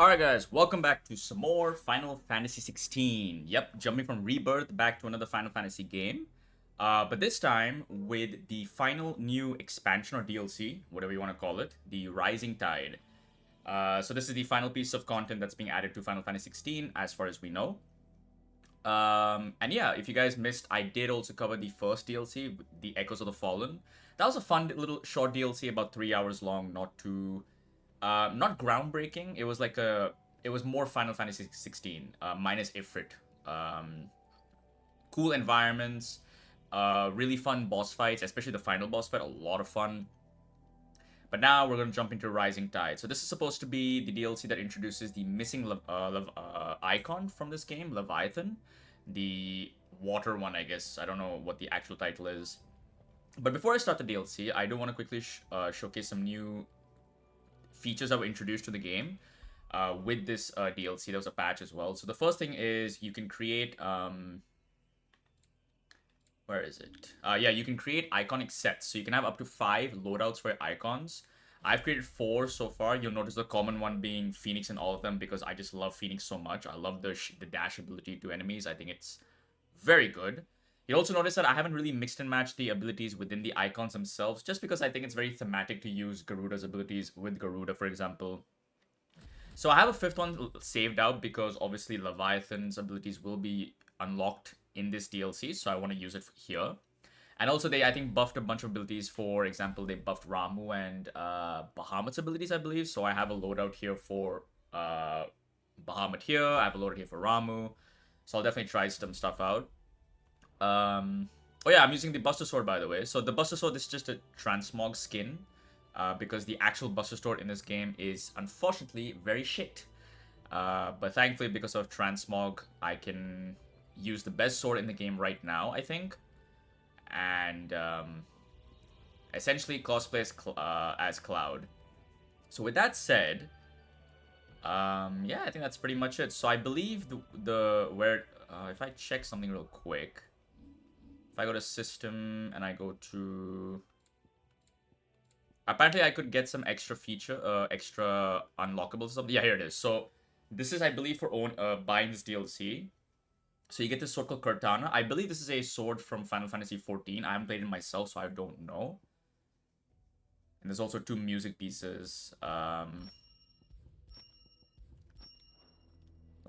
Alright guys, welcome back to some more Final Fantasy XVI. Yep, jumping from Rebirth back to another Final Fantasy game. But this time with the final new expansion or DLC, whatever you want to call it, the Rising Tide. So this is the final piece of content that's being added to Final Fantasy XVI as far as we know. And yeah, if you guys missed, I did also cover the first DLC, the Echoes of the Fallen. That was a fun little short DLC, about 3 hours long, not groundbreaking. It was more Final Fantasy 16 minus Ifrit. Cool environments, really fun boss fights, especially the final boss fight. A lot of fun. But now we're gonna jump into Rising Tide. So this is supposed to be the DLC that introduces the missing icon from this game, Leviathan, the water one, I guess. I don't know what the actual title is. But before I start the DLC, I do want to quickly showcase some new features that were introduced to the game with this DLC. There was a patch as well. So the first thing is you can create where is it? Yeah, you can create iconic sets. So you can have up to 5 loadouts for your icons. I've created 4 so far. You'll notice the common one being Phoenix in all of them because I just love Phoenix so much. I love the dash ability to enemies. I think it's very good. You'll also notice that I haven't really mixed and matched the abilities within the icons themselves, just because I think it's very thematic to use Garuda's abilities with Garuda, for example. So I have a 5th one saved out because obviously Leviathan's abilities will be unlocked in this DLC, so I want to use it here. And also they, I think, buffed a bunch of abilities. For example, they buffed Ramuh and Bahamut's abilities, I believe. So I have a loadout here for Bahamut here. I have a loadout here for Ramuh. So I'll definitely try some stuff out. Oh yeah, I'm using the Buster Sword, by the way. So the Buster Sword is just a transmog skin. Because the actual Buster Sword in this game is unfortunately very shit. But thankfully, because of transmog, I can use the best sword in the game right now, I think. And essentially cosplay as Cloud. So with that said, yeah, I think that's pretty much it. So I believe if I check something real quick, if I go to system and I go to, apparently I could get some extra extra unlockables or something. Yeah, here it is. So this is, I believe, for buying this DLC. So you get this sword called Cortana. I believe this is a sword from Final Fantasy XIV. I haven't played it myself, so I don't know. And there's also 2 music pieces. Let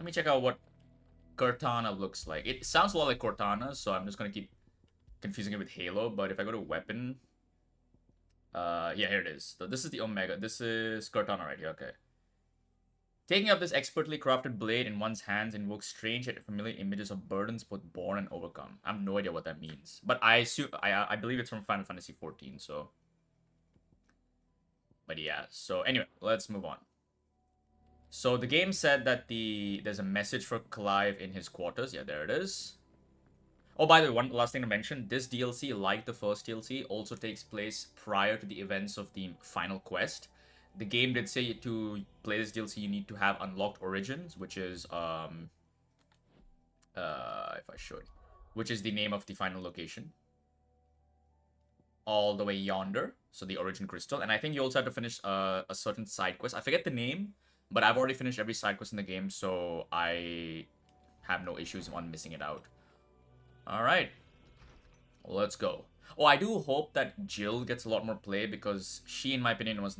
me check out what Cortana looks like. It sounds a lot like Cortana, so I'm just going to keep confusing it with Halo. But if I go to weapon, yeah, here it is. So this is the Omega. This is Cortana right here, okay. Taking up this expertly crafted blade in one's hands invokes strange yet familiar images of burdens both borne and overcome. I have no idea what that means, but I believe it's from Final Fantasy XIV. So, but yeah. So anyway, let's move on. So the game said that there's a message for Clive in his quarters. Yeah, there it is. Oh, by the way, one last thing to mention: this DLC, like the first DLC, also takes place prior to the events of the final quest. The game did say to play this DLC, you need to have unlocked Origins, which is if I should, which is the name of the final location, all the way yonder. So the Origin Crystal, and I think you also have to finish a certain side quest. I forget the name, but I've already finished every side quest in the game, so I have no issues on missing it out. All right, let's go. Oh, I do hope that Jill gets a lot more play because she, in my opinion, was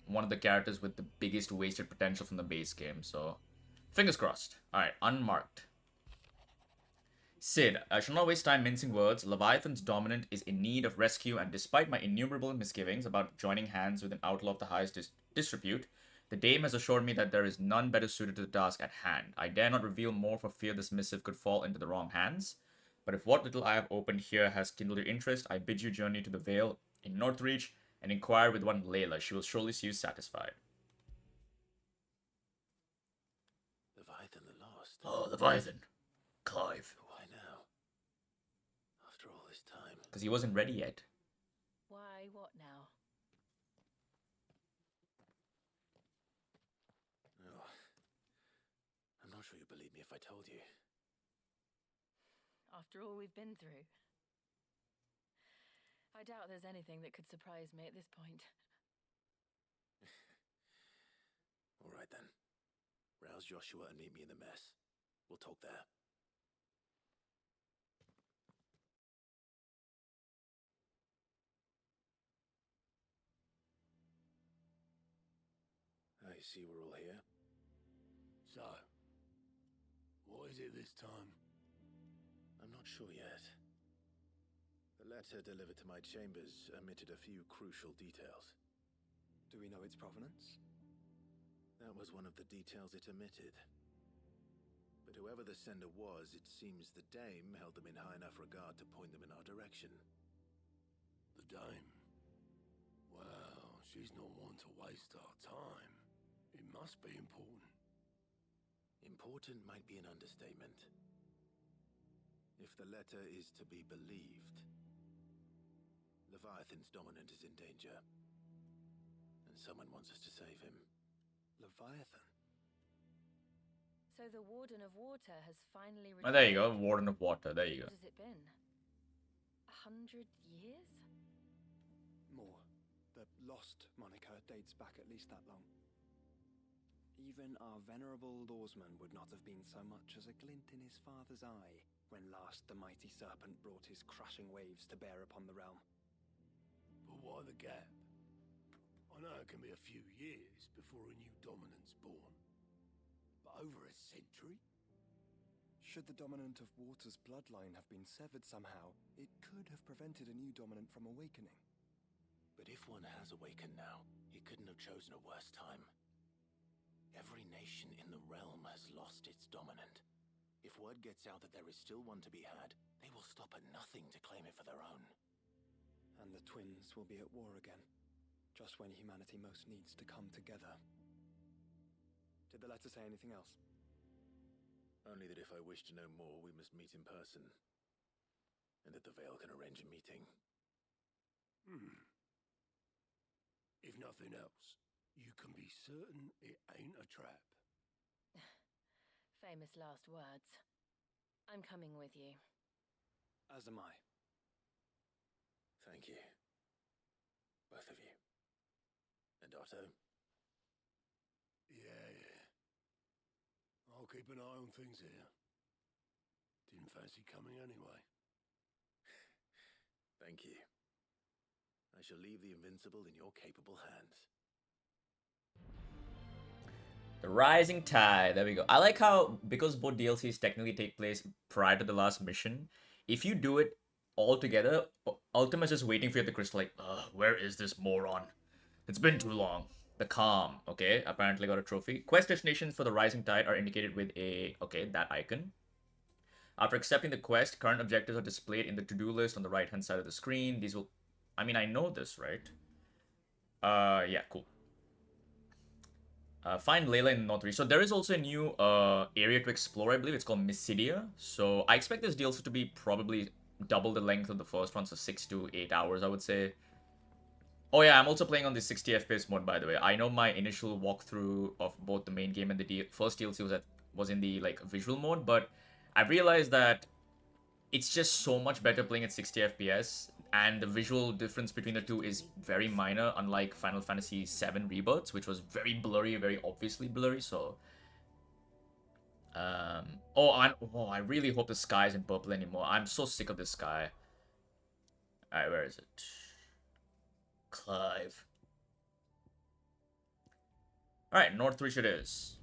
one of the characters with the biggest wasted potential from the base game. So, fingers crossed. All right, unmarked. Sid, I shall not waste time mincing words. Leviathan's dominant is in need of rescue, and despite my innumerable misgivings about joining hands with an outlaw of the highest disrepute, the dame has assured me that there is none better suited to the task at hand. I dare not reveal more for fear this missive could fall into the wrong hands. But if what little I have opened here has kindled your interest, I bid you journey to the Vale in Northreach and inquire with one Layla. She will surely see you satisfied. Leviathan the Lost. Oh, Leviathan. Clive. Why now? After all this time. Because he wasn't ready yet. Why, what now? Oh, I'm not sure you believe me if I told you. After all we've been through. I doubt there's anything that could surprise me at this point. All right then. How's Joshua and meet me in the mess? We'll talk there. I see we're all here. So, what is it this time? I'm not sure yet. The letter delivered to my chambers omitted a few crucial details. Do we know its provenance? That was one of the details it omitted. But whoever the sender was, it seems the dame held them in high enough regard to point them in our direction. The dame? Well, she's not one to waste our time. It must be important. Important might be an understatement. If the letter is to be believed, Leviathan's dominant is in danger. And someone wants us to save him. Leviathan? So the Warden of Water has finally Oh, there you go, returned. Warden of Water. There you go. What has it been? 100 years? More. The Lost moniker dates back at least that long. Even our venerable lawsman would not have been so much as a glint in his father's eye when last the mighty serpent brought his crashing waves to bear upon the realm. But why the gap? I know it can be a few years before a new dominant's born. But over a century? Should the dominant of Water's bloodline have been severed somehow, it could have prevented a new dominant from awakening. But if one has awakened now, he couldn't have chosen a worse time. Every nation in the realm has lost its dominant. If word gets out that there is still one to be had, they will stop at nothing to claim it for their own. And the twins will be at war again, just when humanity most needs to come together. Did the letter say anything else? Only that if I wish to know more, we must meet in person. And that the Veil can arrange a meeting. If nothing else, you can be certain it ain't a trap. Famous last words. I'm coming with you. As am I. Thank you. Both of you. And Otto? Yeah. I'll keep an eye on things here. Didn't fancy coming anyway. Thank you. I shall leave the Invincible in your capable hands. The Rising Tide. There we go. I like how, because both DLCs technically take place prior to the last mission, if you do it all together, Ultima's just waiting for you at the crystal like, where is this moron? It's been too long. The Calm. Okay, apparently got a trophy. Quest destinations for the Rising Tide are indicated with a, that icon. After accepting the quest, current objectives are displayed in the to-do list on the right-hand side of the screen. These will... I mean, I know this, right? Yeah, cool. Find Layla in the North Reach. So there is also a new area to explore, I believe. It's called Mysidia. So I expect this DLC to be probably double the length of the first one, so 6 to 8 hours, I would say. Oh yeah, I'm also playing on the 60 FPS mode, by the way. I know my initial walkthrough of both the main game and the first DLC was in the like visual mode, but I realized that it's just so much better playing at 60 FPS, and the visual difference between the two is very minor, unlike Final Fantasy VII Rebirths, which was very blurry, very obviously blurry, so... I really hope the sky isn't purple anymore. I'm so sick of this sky. Alright, where is it? Clive. Alright, Northreach it is.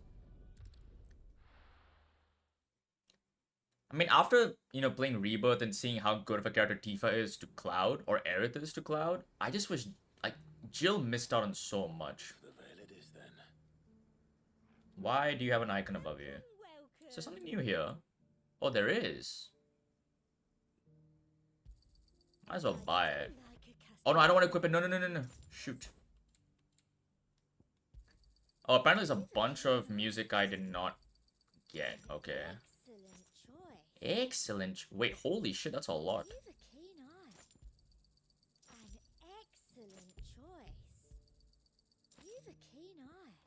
I mean, after, playing Rebirth and seeing how good of a character Tifa is to Cloud, or Aerith is to Cloud, I just wish, Jill missed out on so much. The Veil it is, then. Why do you have an icon above you? Is there something new here? Oh, there is. Might as well buy it. Oh, no, I don't want to equip it. No. Shoot. Oh, apparently there's a bunch of music I did not get. Okay. Excellent. Wait, holy shit, that's a lot. You've a keen eye. An excellent choice. You've a keen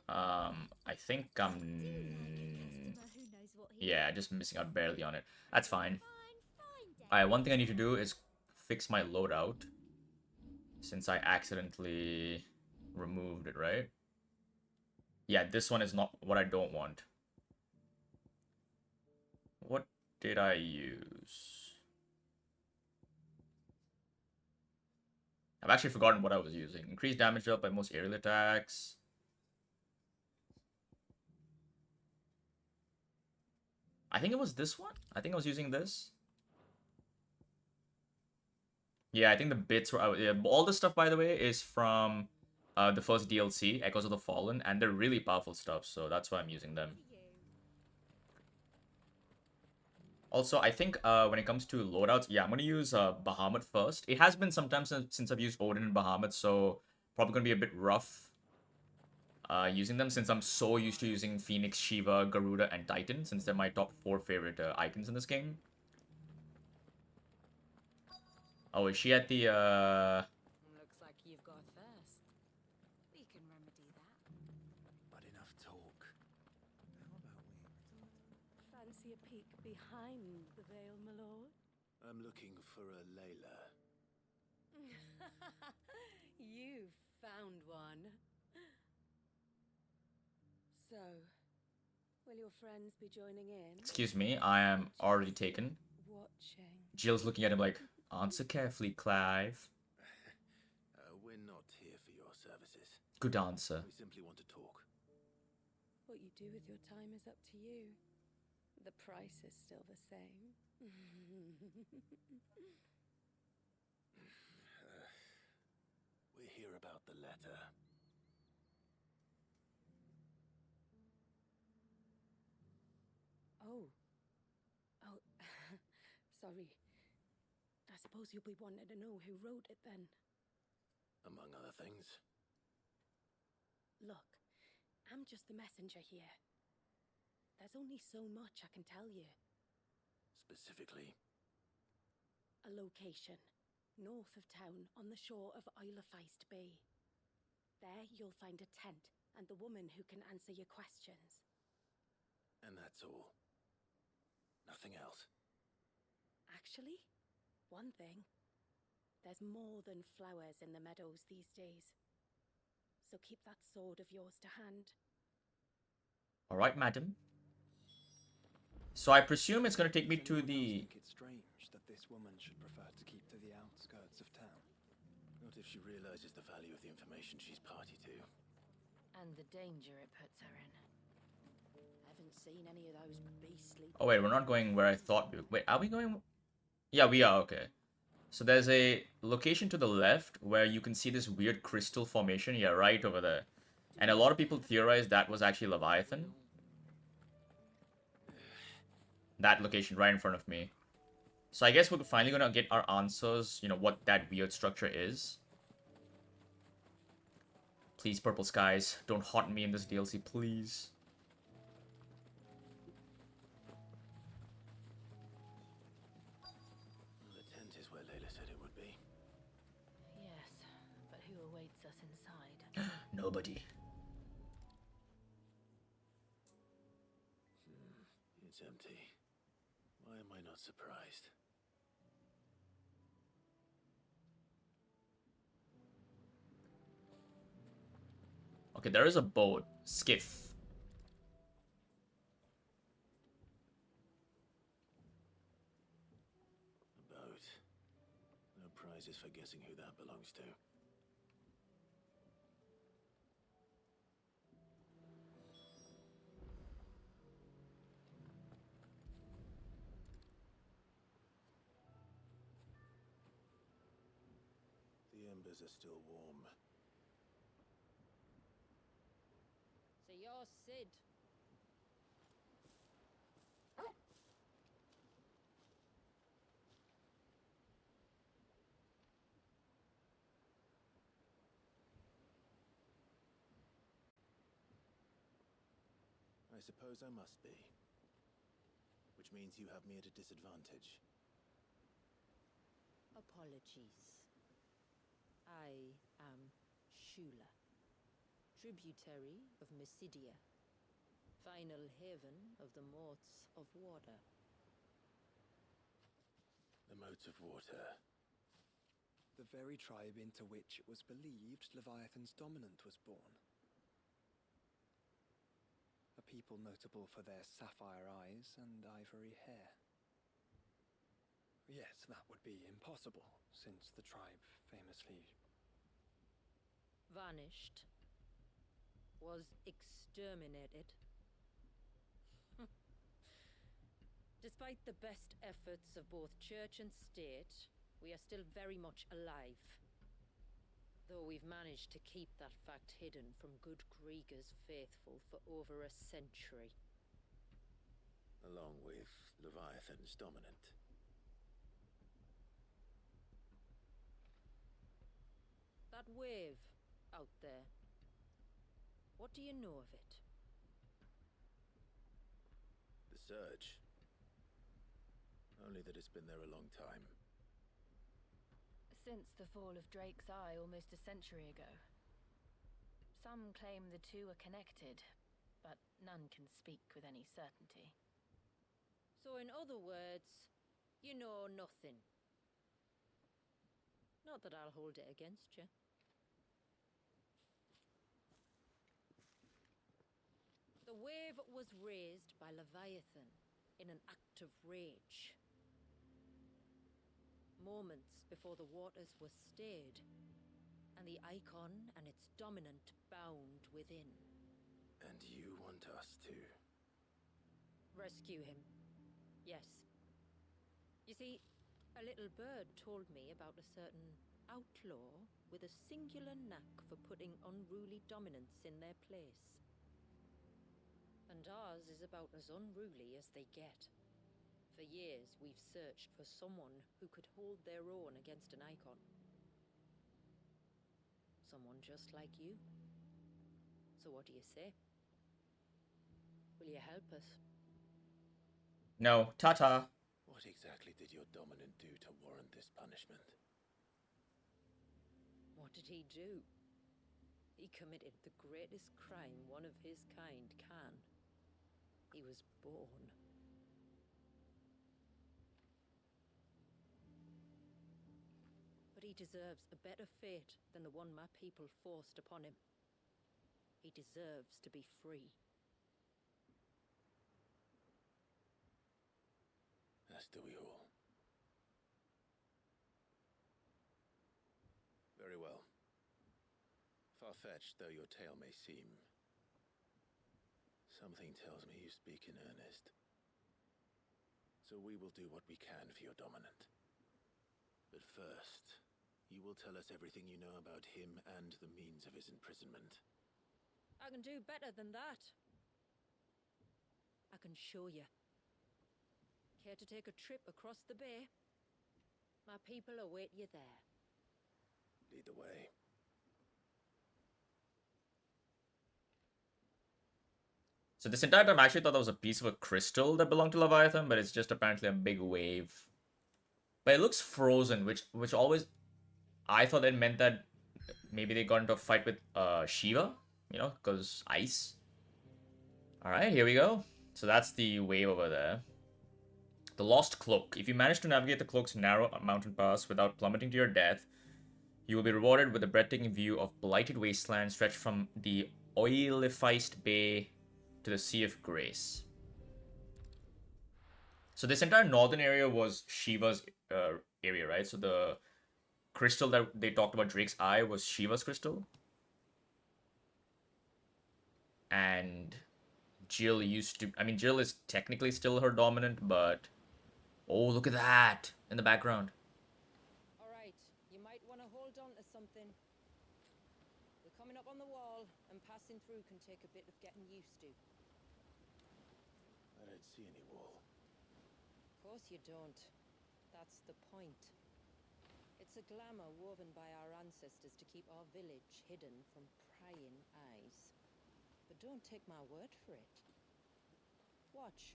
eye. I think I'm... Who knows what he Yeah, just missing out barely on it. That's fine. fine. Alright, one thing I need to do is fix my loadout, since I accidentally removed it, right? Yeah, this one is not what I don't want. What did I use? I've actually forgotten what I was using. Increased damage dealt by most aerial attacks. I think it was this one. I think I was using this. Yeah, I think the bits were... Yeah, all this stuff, by the way, is from the first DLC, Echoes of the Fallen, and they're really powerful stuff, so that's why I'm using them. Also, I think when it comes to loadouts, yeah, I'm going to use Bahamut first. It has been some time since I've used Odin and Bahamut, so probably going to be a bit rough using them since I'm so used to using Phoenix, Shiva, Garuda, and Titan, since they're my top 4 favorite icons in this game. Oh, is she at the... Looks like you've got a thirst. We can remedy that. But enough talk. How about we... Fancy a peek behind the veil, my lord? I'm looking for a Layla. You found one. So, will your friends be joining in? Excuse me, I am already taken. Watching. Jill's looking at him like, answer carefully, Clive. We're not here for your services. Good answer. We simply want to talk. What you do with your time is up to you. The price is still the same. We're here about the letter. Oh. Sorry. I suppose you'll be wanting to know who wrote it then. Among other things. Look, I'm just the messenger here. There's only so much I can tell you. Specifically. A location, north of town, on the shore of Isle of Feist Bay. There you'll find a tent and the woman who can answer your questions. And that's all. Nothing else. Actually, one thing. There's more than flowers in the meadows these days. So keep that sword of yours to hand. Alright, madam. So I presume it's going to take me to the... I think it's strange that this woman should prefer to keep to the outskirts of town. Not if she realizes the value of the information she's party to. And the danger it puts her in. Haven't seen any of those beastly... Oh wait, we're not going where I thought we... Wait, are we going... Yeah, we are, okay. So there's a location to the left where you can see this weird crystal formation. Yeah, right over there. And a lot of people theorize that was actually Leviathan. That location right in front of me. So I guess we're finally gonna get our answers, you know, what that weird structure is. Please, Purple Skies, don't haunt me in this DLC, please. The tent is where Layla said it would be. Yes, but who awaits us inside? Nobody. It's empty. Why am I not surprised? Okay, there is a boat. Skiff. A boat. No prizes for guessing who that belongs to. The embers are still warm. So you're Sid. I suppose I must be. Which means you have me at a disadvantage. Apologies. I am Shula, tributary of Mysidia, final haven of the Motes of Water. The motes of water. The very tribe into which it was believed Leviathan's dominant was born. people notable for their sapphire eyes and ivory hair. Yes, that would be impossible, since the tribe famously... vanished. Was exterminated. Despite the best efforts of both church and state, we are still very much alive. Though we've managed to keep that fact hidden from good Krieger's faithful for over a century. Along with Leviathan's dominant. That wave out there. What do you know of it? The surge. Only that it's been there a long time. Since the fall of Drake's Eye almost a century ago. Some claim the two are connected, but none can speak with any certainty. So in other words, you know nothing. Not that I'll hold it against you. The wave was raised by Leviathan in an act of rage. Moments before the waters were stayed, and the Eikon and its dominant bound within. And you want us to... rescue him. Yes. You see, a little bird told me about a certain outlaw with a singular knack for putting unruly dominants in their place. And ours is about as unruly as they get. For years, we've searched for someone who could hold their own against an Eikon. Someone just like you. So what do you say? Will you help us? No, ta-ta. What exactly did your dominant do to warrant this punishment? What did he do? He committed the greatest crime one of his kind can. He was born. But he deserves a better fate than the one my people forced upon him. He deserves to be free. As do we all. Very well. Far-fetched though your tale may seem, something tells me you speak in earnest. So we will do what we can for your dominant. But first, you will tell us everything you know about him and the means of his imprisonment. I can do better than that. I can show you. Care to take a trip across the bay? My people await you there. Lead the way. So this entire time I actually thought that was a piece of a crystal that belonged to Leviathan, but it's just apparently a big wave. But it looks frozen, which always... I thought it meant that maybe they got into a fight with Shiva, you know, because ice. Alright, here we go. So that's the wave over there. The Lost Cloak. If you manage to navigate the cloak's narrow mountain pass without plummeting to your death, you will be rewarded with a breathtaking view of blighted wasteland stretched from the Oilificed Bay to the Sea of Grace. So this entire northern area was Shiva's area, right? So the crystal that they talked about, Drake's Eye, was Shiva's crystal. And Jill used to... I mean, Jill is technically still her dominant, but... Oh, look at that in the background. Alright, you might want to hold on to something. We're coming up on the wall, and passing through can take a bit of getting used to. I don't see any wall. Of course you don't. That's the point. It's a glamour woven by our ancestors to keep our village hidden from prying eyes. But don't take my word for it. Watch.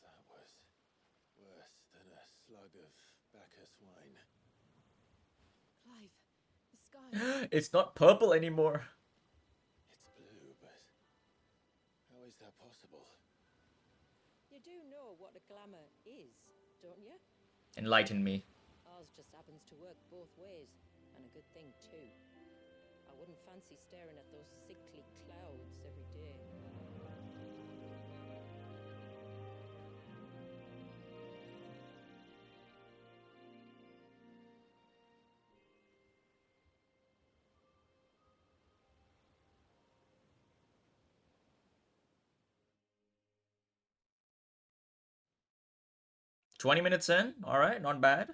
That was worse than a slug of Bacchus wine. Clive, the sky. It's not purple anymore. It's blue, but how is that possible? You do what a glamour is, don't you? Enlighten me. Ours just happens to work both ways, and a good thing too. I wouldn't fancy staring at those sickly clouds every day. $20 in. All right, not bad.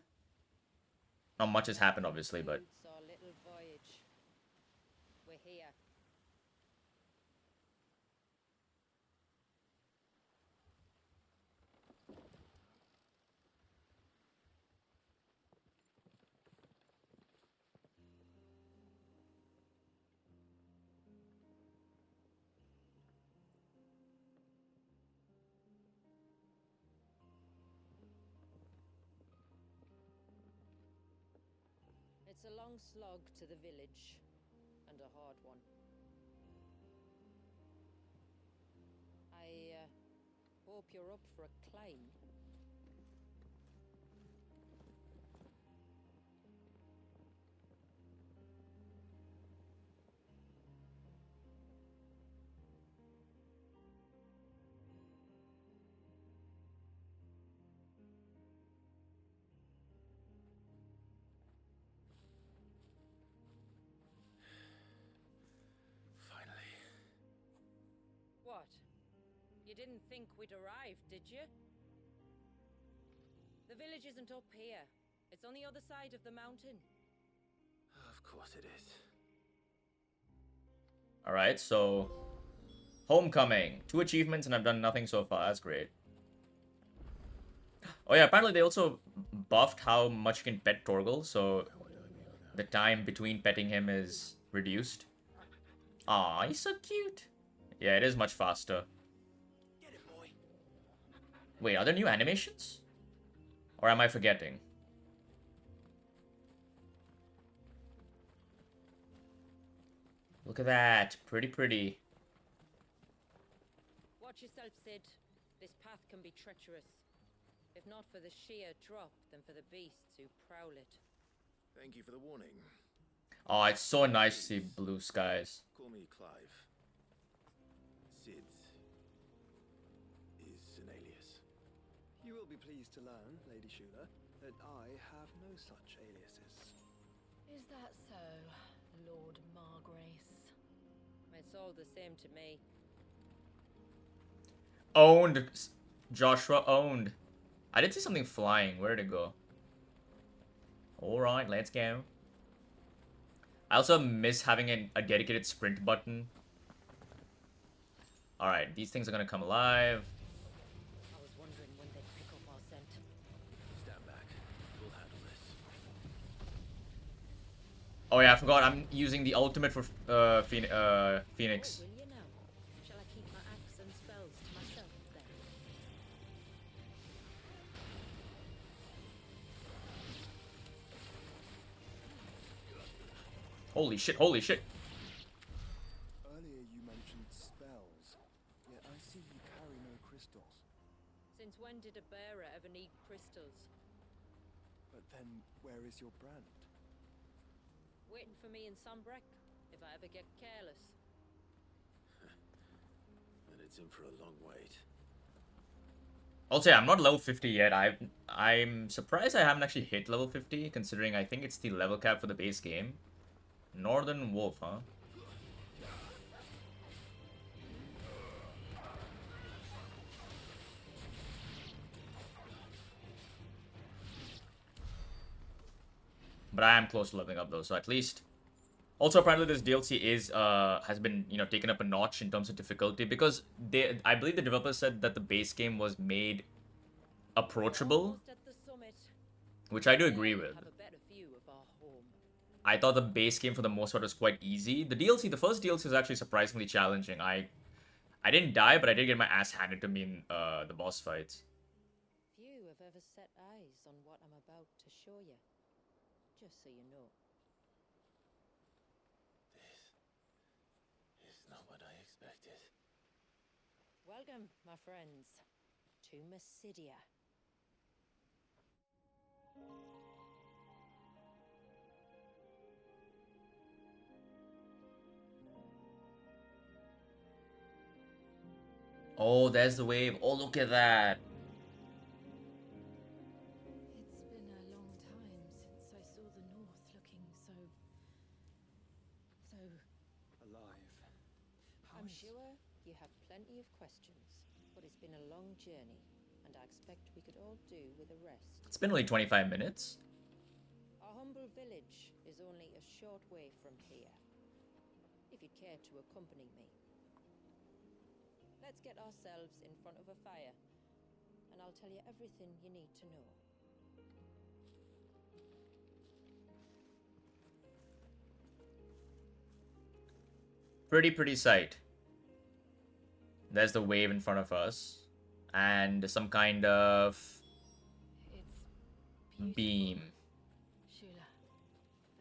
Not much has happened, obviously, but It's our little voyage. We're here. It's a long slog to the village, and a hard one. I hope you're up for a climb. Finally. What? You didn't think we'd arrived, did you? The village isn't up here. It's on the other side of the mountain. Of course it is. all right. So, homecoming, 2 achievements, and I've done nothing so far. That's great. Oh yeah, apparently they also buffed how much you can pet Torgal, so the time between petting him is reduced. Aw, he's so cute. Yeah, it is much faster. Get it, boy. Wait, are there new animations? Or am I forgetting? Look at that. Pretty, pretty. Watch yourself, Sid. This path can be treacherous. If not for the sheer drop, then for the beasts who prowl it. Thank you for the warning. Oh, it's so nice to see blue skies. Call me Clive. Sid is an alias. You will be pleased to learn, Lady Shula, that I have no such aliases. Is that so, Lord Margrace? It's all the same to me. Owned. Joshua owned. I did see something flying. Where did it go? Alright, let's go. I also miss having a dedicated sprint button. Alright, these things are gonna come alive. I was wondering when they'd pick up our scent. Stand back. We'll handle this. Oh yeah, I forgot. I'm using the ultimate for Phoenix. Will you now? Shall I keep my axe and spells to myself then? Holy shit, holy shit. Earlier you mentioned spells, yet I see you carry no crystals. Since when did a bearer ever need crystals? But then, where is your brand? Waiting for me in Sunbreck, if I ever get careless. And it's in for a long wait. Also, yeah, I'm not level 50 yet. I'm surprised I haven't actually hit level 50, considering I think it's the level cap for the base game. Northern Wolf, huh? But I am close to leveling up though, so at least. Also, apparently this DLC is has been, you know, taken up a notch in terms of difficulty, because I believe the developer said that the base game was made approachable, Almost at the summit. which I do agree with. Have a better view of our home. I thought the base game for the most part was quite easy. The DLC, the first DLC was actually surprisingly challenging. I didn't die, but I did get my ass handed to me in the boss fights. Few have ever set eyes on what I'm about to show you. Just so you know. This is not what I expected. Welcome, my friends, to Mysidia. Oh, there's the wave. Oh, look at that. It's been a long time since I saw the North looking so Alive. I'm sure you have plenty of questions, but it's been a long journey, and I expect we could all do with a rest. It's been only 25 minutes. Our humble village is only a short way from here. If you'd care to accompany me. Let's get ourselves in front of a fire, and I'll tell you everything you need to know. Pretty sight. There's the wave in front of us. And some kind of it's beam. Shula.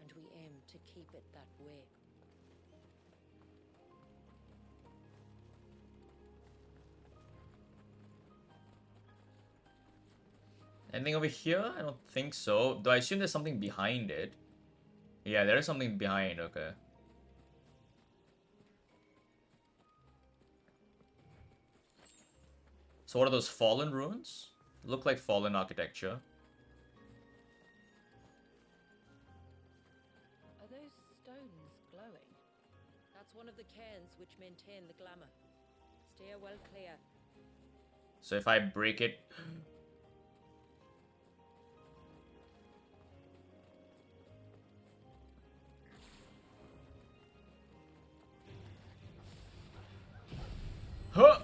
And we aim to keep it that way. Anything over here? I don't think so. Though I assume there's something behind it. Yeah, there is something behind, okay. So what are those fallen ruins? Look like fallen architecture. Are those stones glowing? That's one of the cairns which maintain the glamour. Steer well clear. So if I break it... Huh!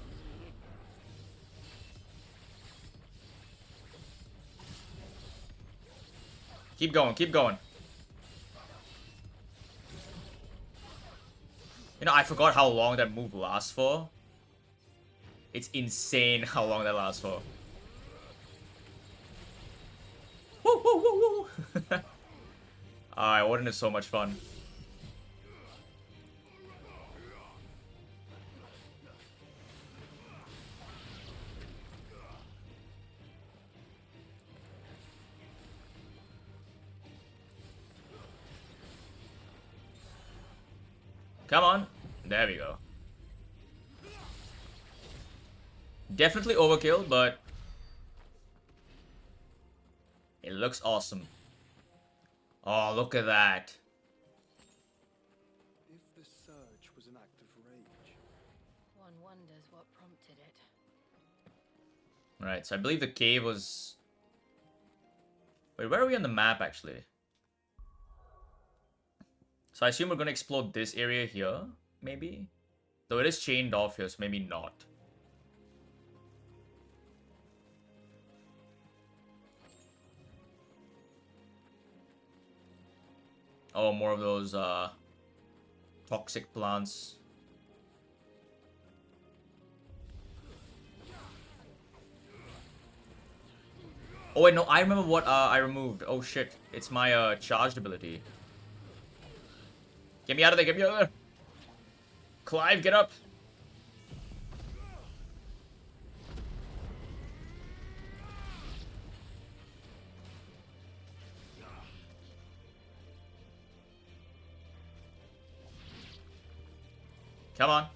Keep going, keep going. You know, I forgot how long that move lasts for. It's insane how long that lasts for. Woo, woo, woo, woo. Alright, Warden is so much fun. Come on. There we go. Definitely overkill, but it looks awesome. Oh, look at that. If the surge was an act of rage. One wonders what prompted it. Right, so I believe the cave was... Wait, where are we on the map, actually? So I assume we're going to explore this area here, maybe? Though it is chained off here, so maybe not. Oh, more of those, toxic plants. Oh wait, no, I remember what, I removed. Oh shit, it's my, charged ability. Get me out of there, get me out of there! Clive, get up! Come on.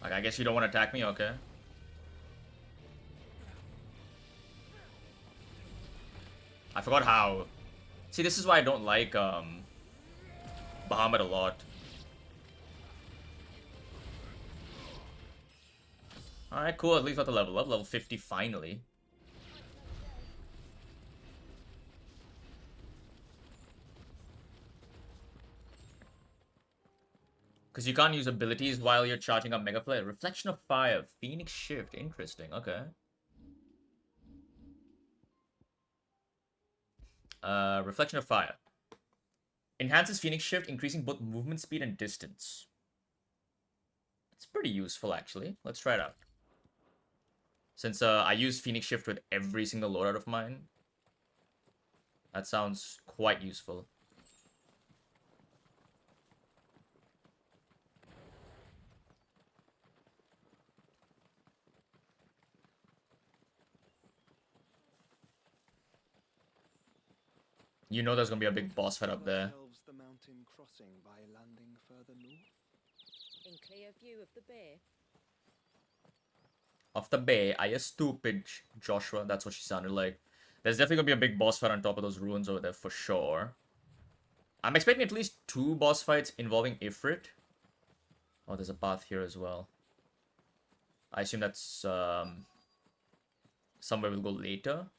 Like, I guess you don't want to attack me, okay. I forgot how. See, this is why I don't like, Bahamut a lot. Alright, cool, at least got the level up. Level 50, finally. Because you can't use abilities while you're charging up Mega Play. Reflection of Fire, Phoenix Shift, interesting, okay. Reflection of Fire. Enhances Phoenix Shift, increasing both movement speed and distance. It's pretty useful, actually. Let's try it out. Since I use Phoenix Shift with every single loadout of mine. That sounds quite useful. You know there's gonna be a big boss fight up there. The mountain crossing by landing further north. In clear view of the bay. Of the bay, are you stupid, Joshua? That's what she sounded like. There's definitely gonna be a big boss fight on top of those ruins over there for sure. I'm expecting at least 2 boss fights involving Ifrit. Oh, there's a path here as well. I assume that's somewhere we'll go later.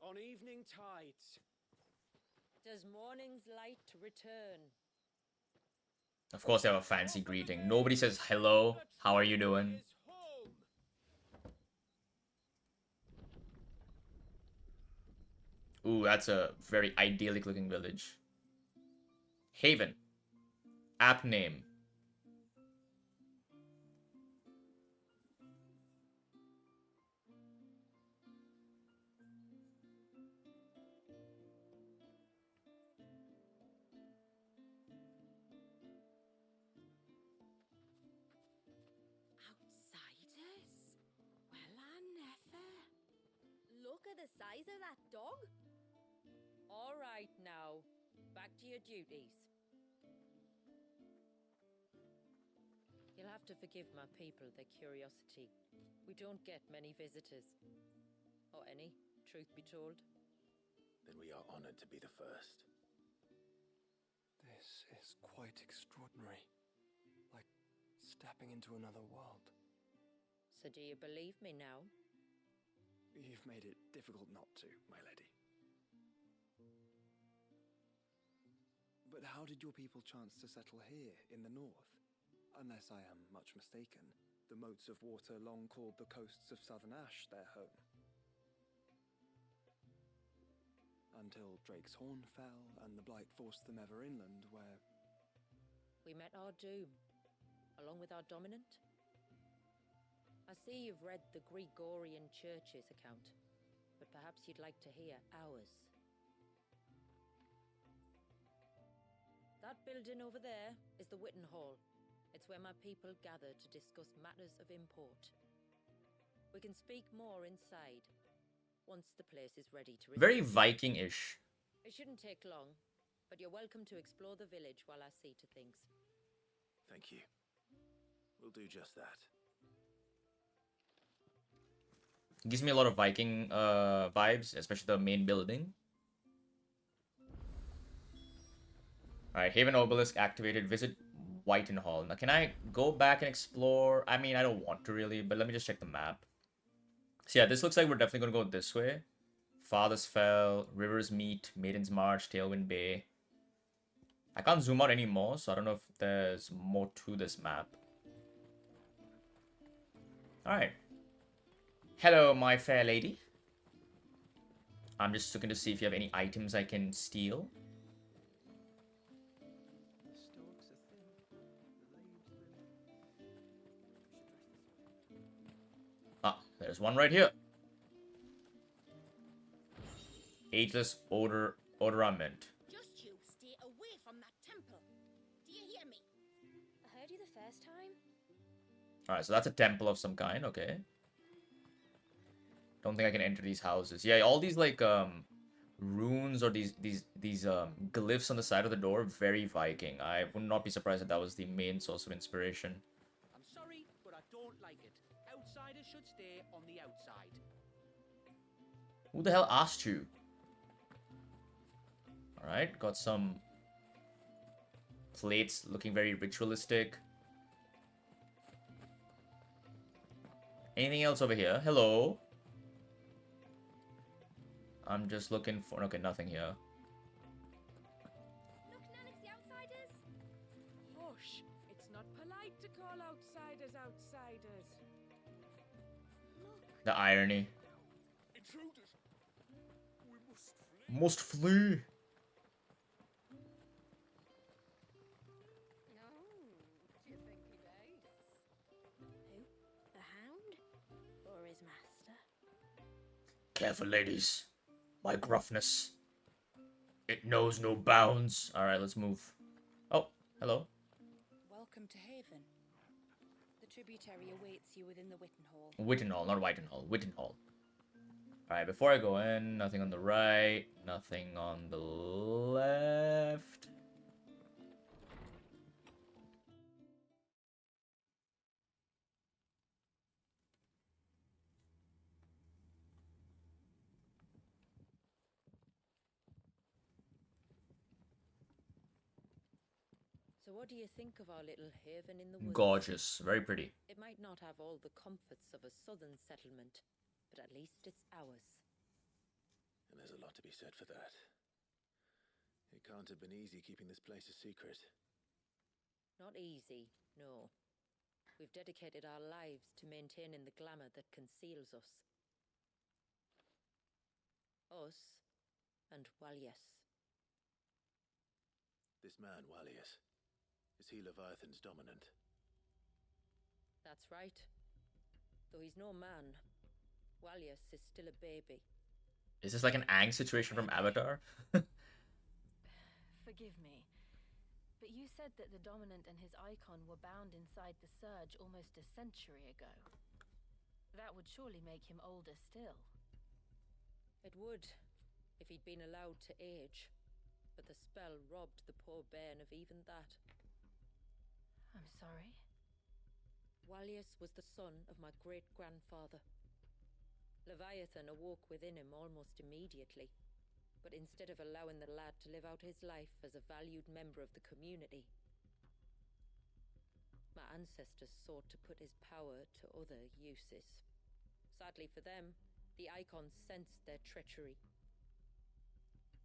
On evening tides. Does morning's light return? Of course, they have a fancy greeting. Nobody says hello. How are you doing? Ooh, that's a very idyllic looking village. Haven. App name. Outsiders? Well, I never. Look at the size of that dog. All right now, back to your duties. You'll have to forgive my people their curiosity. We don't get many visitors. Or any, truth be told. Then we are honored to be the first. This is quite extraordinary. Like stepping into another world. So do you believe me now? You've made it difficult not to, my lady. But how did your people chance to settle here in the north? Unless I am much mistaken, the moats of water long called the coasts of Southern Ash their home. Until Drake's Horn fell and the Blight forced them ever inland, where... We met our doom, along with our dominant. I see you've read the Gregorian Church's account, but perhaps you'd like to hear ours. That building over there is the Witten Hall. It's where my people gather to discuss matters of import. We can speak more inside, once the place is ready to receive. Very Viking-ish. It shouldn't take long, but you're welcome to explore the village while I see to things. Thank you. We'll do just that. Gives me a lot of Viking vibes, especially the main building. Alright, Haven Obelisk activated. Visit Whiten Hall. Now, can I go back and explore? I mean, I don't want to really, but let me just check the map. So yeah, this looks like we're definitely going to go this way. Father's Fell, Rivers Meet, Maiden's March, Tailwind Bay. I can't zoom out anymore, so I don't know if there's more to this map. Alright. Hello, my fair lady. I'm just looking to see if you have any items I can steal. Ah, there's one right here. Ageless odorament. Just you stay away from that temple. Do you hear me? I heard you the first time. Alright, so that's a temple of some kind, okay. Don't think I can enter these houses. Yeah, all these like runes or these glyphs on the side of the door, very Viking. I would not be surprised if that was the main source of inspiration. I'm sorry, but I don't like it. Outsiders should stay on the outside. Who the hell asked you? Alright, got some plates looking very ritualistic. Anything else over here? Hello? I'm just looking for... Okay, nothing here. Look, Nan, it's the outsiders. Hush! It's not polite to call outsiders outsiders. Look, The irony. Intruders! We must flee. Must flee! no. Do you think he bites? Who? The Hound? Or his master? Careful, ladies. My gruffness. It knows no bounds. Alright, let's move. Oh, hello. Welcome to Haven. The tributary awaits you within the Witten Hall. Witten Hall, not Whiten Hall. Witten Hall. Alright, before I go in, nothing on the right, nothing on the left. So what do you think of our little haven in the woods? Gorgeous, very pretty. It might not have all the comforts of a southern settlement, but at least it's ours. And there's a lot to be said for that. It can't have been easy keeping this place a secret. Not easy, no. We've dedicated our lives to maintaining the glamour that conceals us. Us and Walyes. This man, Walyes, is he Leviathan's dominant? That's right. Though he's no man, Walyes is still a baby. Is this like an Aang situation from Avatar? Forgive me, but you said that the Dominant and his Eikon were bound inside the Surge almost a century ago. That would surely make him older still. It would, if he'd been allowed to age. But the spell robbed the poor bairn of even that. I'm sorry? Walyes was the son of my great-grandfather. Leviathan awoke within him almost immediately, but instead of allowing the lad to live out his life as a valued member of the community, my ancestors sought to put his power to other uses. Sadly for them, the Eikons sensed their treachery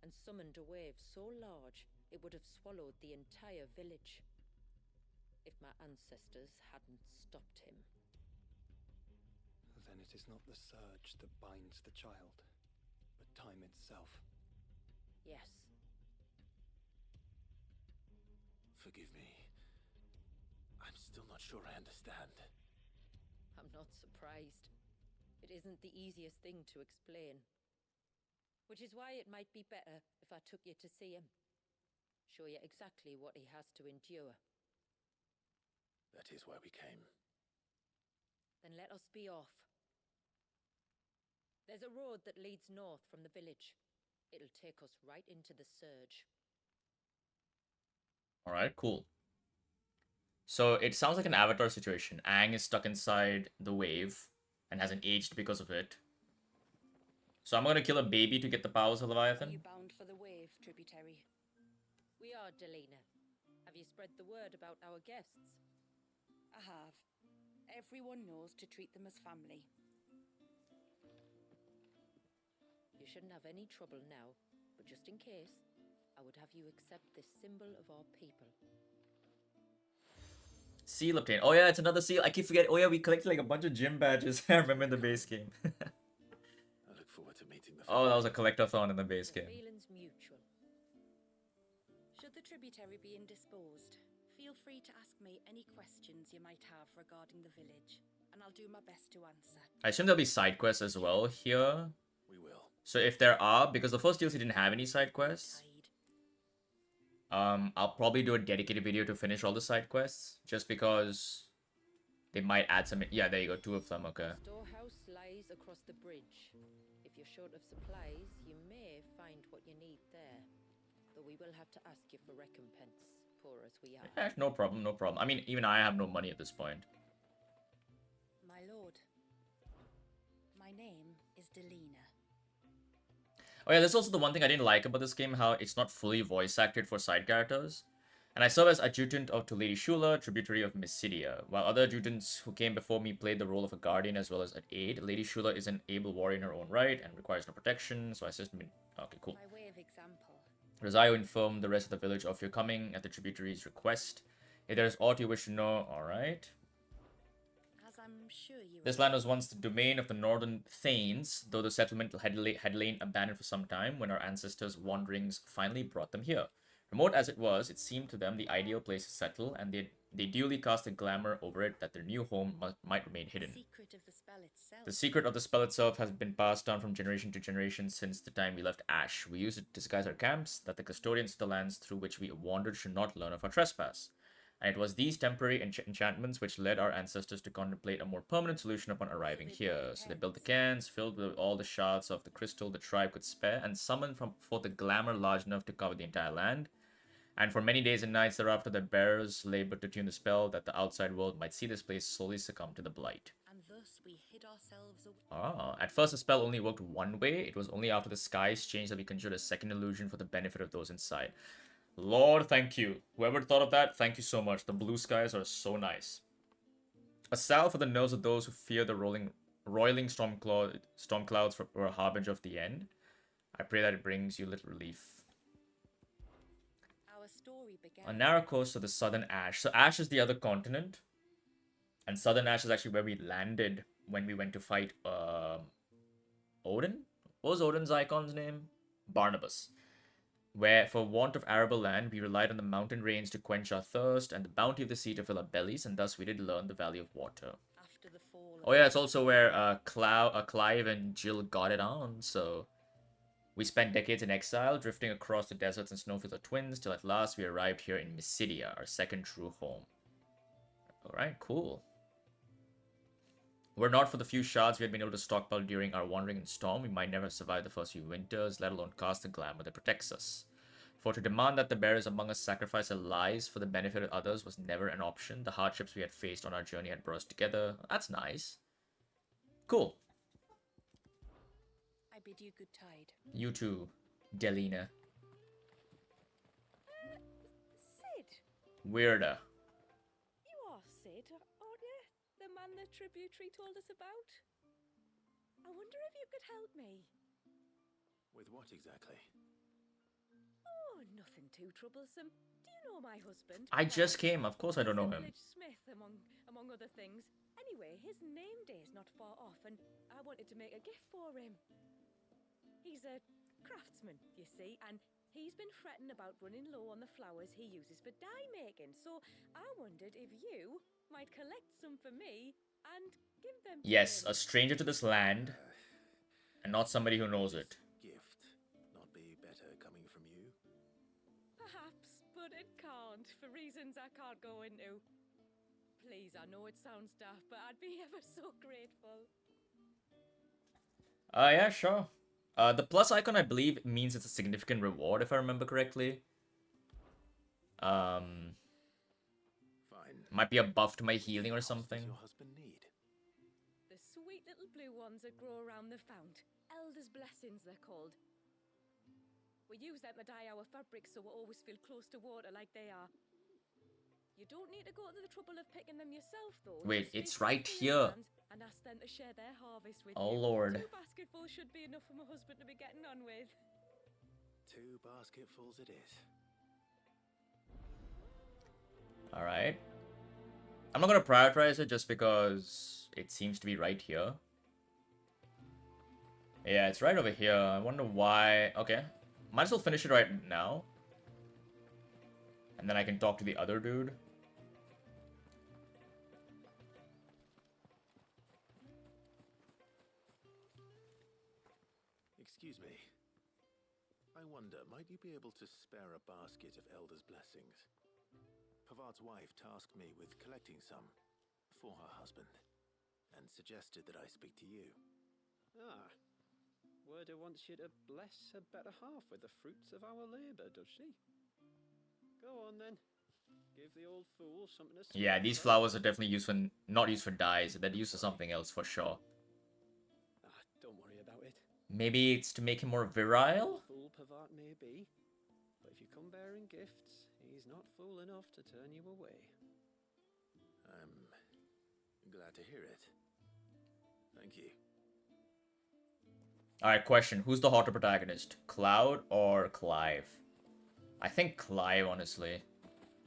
and summoned a wave so large it would have swallowed the entire village if my ancestors hadn't stopped him. Then it is not the Surge that binds the child, but time itself. Yes. Forgive me. I'm still not sure I understand. I'm not surprised. It isn't the easiest thing to explain. Which is why it might be better if I took you to see him. Show you exactly what he has to endure. That is why we came. Then let us be off. There's a road that leads north from the village. It'll take us right into the Surge. Alright, cool. So it sounds like an Avatar situation. Aang is stuck inside the wave and hasn't aged because of it. So I'm gonna kill a baby to get the powers of Are Leviathan. you bound for the wave, tributary? We are, Delina. Have you spread the word about our guests? I have. Everyone knows to treat them as family. You shouldn't have any trouble now, but just in case, I would have you accept this symbol of our people. Seal obtained. Oh yeah, it's another seal. I keep forgetting. Oh yeah, we collected like a bunch of gym badges. I remember in the base game. I look forward to meeting the Oh, that was a collectathon in the base The game. feeling's mutual. Should the tributary be indisposed, feel free to ask me any questions you might have regarding the village, and I'll do my best to answer. I assume there'll be side quests as well here. We will. So if there are, because the first DLC didn't have any side quests, Tide. I'll probably do a dedicated video to finish all the side quests, just because they might add some. Yeah, there you go, 2 of them. Okay. Storehouse lies across the bridge. If you're short of supplies, you may find what you need there. Though we will have to ask you for recompense, poor as we are. Yeah, no problem, no problem. I mean, even I have no money at this point. My lord. My name is Delina. Oh yeah, that's also the one thing I didn't like about this game, how it's not fully voice acted for side characters. And I serve as adjutant to Lady Shula, tributary of Mysidia. While other adjutants who came before me played the role of a guardian as well as an aide, Lady Shula is an able warrior in her own right and requires no protection, so I assist me. Okay, cool. By way of example, Rosario informed the rest of the village of your coming at the tributary's request. If there is aught you wish to know, alright. as I'm sure you This land was once the domain of the northern Thanes, though the settlement had lain abandoned for some time when our ancestors' wanderings finally brought them here. Remote as it was, it seemed to them the ideal place to settle, and they duly cast a glamour over it that their new home might remain hidden. secret of the spell itself. The secret of the spell itself has been passed down from generation to generation since the time we left Ash. We use it to disguise our camps, that the custodians of the lands through which we wandered should not learn of our trespass. And it was these temporary enchantments which led our ancestors to contemplate a more permanent solution upon arriving here. So they built the cairns, filled with all the shards of the crystal the tribe could spare, and summoned forth a glamour large enough to cover the entire land. And for many days and nights thereafter, the bearers labored to tune the spell that the outside world might see this place slowly succumb to the blight. And thus we hid ourselves away. At first the spell only worked one way. It was only after the skies changed that we conjured a second illusion for the benefit of those inside. Lord, thank you. Whoever thought of that, thank you so much. The blue skies are so nice. A salve for the nerves of those who fear the roiling storm clouds were a harbinger of the end. I pray that it brings you little relief. Our story began. A narrow coast of the southern Ash. So Ash is the other continent. And southern Ash is actually where we landed when we went to fight Odin? What was Odin's Eikon's name? Barnabas. Where, for want of arable land, we relied on the mountain rains to quench our thirst and the bounty of the sea to fill our bellies, and thus we did learn the Valley of Water. After the fall Oh yeah, it's also where Clive and Jill got it on, so... We spent decades in exile, drifting across the deserts and snowfields of twins, till at last we arrived here in Mysidia, our second true home. Alright, cool. Were not for the few shards we had been able to stockpile during our wandering in storm, we might never have survived the first few winters, let alone cast the glamour that protects us. For to demand that the bearers among us sacrifice their lives for the benefit of others was never an option. The hardships we had faced on our journey had brought us together. That's nice. Cool. I bid you good tide. You too, Delina. Sid. Weirder. You are Sid, aren't you? The man the tributary told us about? I wonder if you could help me. With what exactly? Oh, nothing too troublesome. Do you know my husband? I just came. Of course I don't know him. Village Smith, among other things. Anyway, his name day's not far off, and I wanted to make a gift for him. He's a craftsman, you see, and he's been fretting about running low on the flowers he uses for dye making. So I wondered if you might collect some for me and give them to Yes, him. a stranger to this land, and not somebody who knows it. Gift not be better coming from you? Perhaps, but it can't, for reasons I can't go into. Please, I know it sounds daft, but I'd be ever so grateful. Yeah, sure. The plus icon, I believe, means it's a significant reward, if I remember correctly. Fine. Might be a buff to my healing or What else something. does your husband need? The sweet little blue ones that grow around the fount. Elders' blessings, they're called. We use them to dye our fabrics so we always feel close to water like they are. You don't need to go to the trouble of picking them yourself, though. Wait, Just it's speak to right the here. lands and ask them to share their harvest with Oh, you. Lord. 2 basketfuls should be enough for my husband to be getting on with. 2 basketfuls it is. Alright. I'm not gonna prioritize it just because it seems to be right here. Yeah, it's right over here. I wonder why. Okay. Might as well finish it right now. And then I can talk to the other dude. Excuse me. I wonder, might you be able to spare a basket of Elder's blessings? Pavard's wife tasked me with collecting some for her husband, and suggested that I speak to you. Ah. Werder wants you to bless her better half with the fruits of our labour, does she? Go on then. Give the old fool something to Yeah, these flowers are definitely used for, not used for dyes. They're used for something else for sure. Ah, don't worry about it. Maybe it's to make him more virile? Fool Pavard may be, but if you come bearing gifts, he's not fool enough to turn you away. I'm glad to hear it. Thank you. Alright, question. Who's the hotter protagonist? Cloud or Clive? I think Clive, honestly.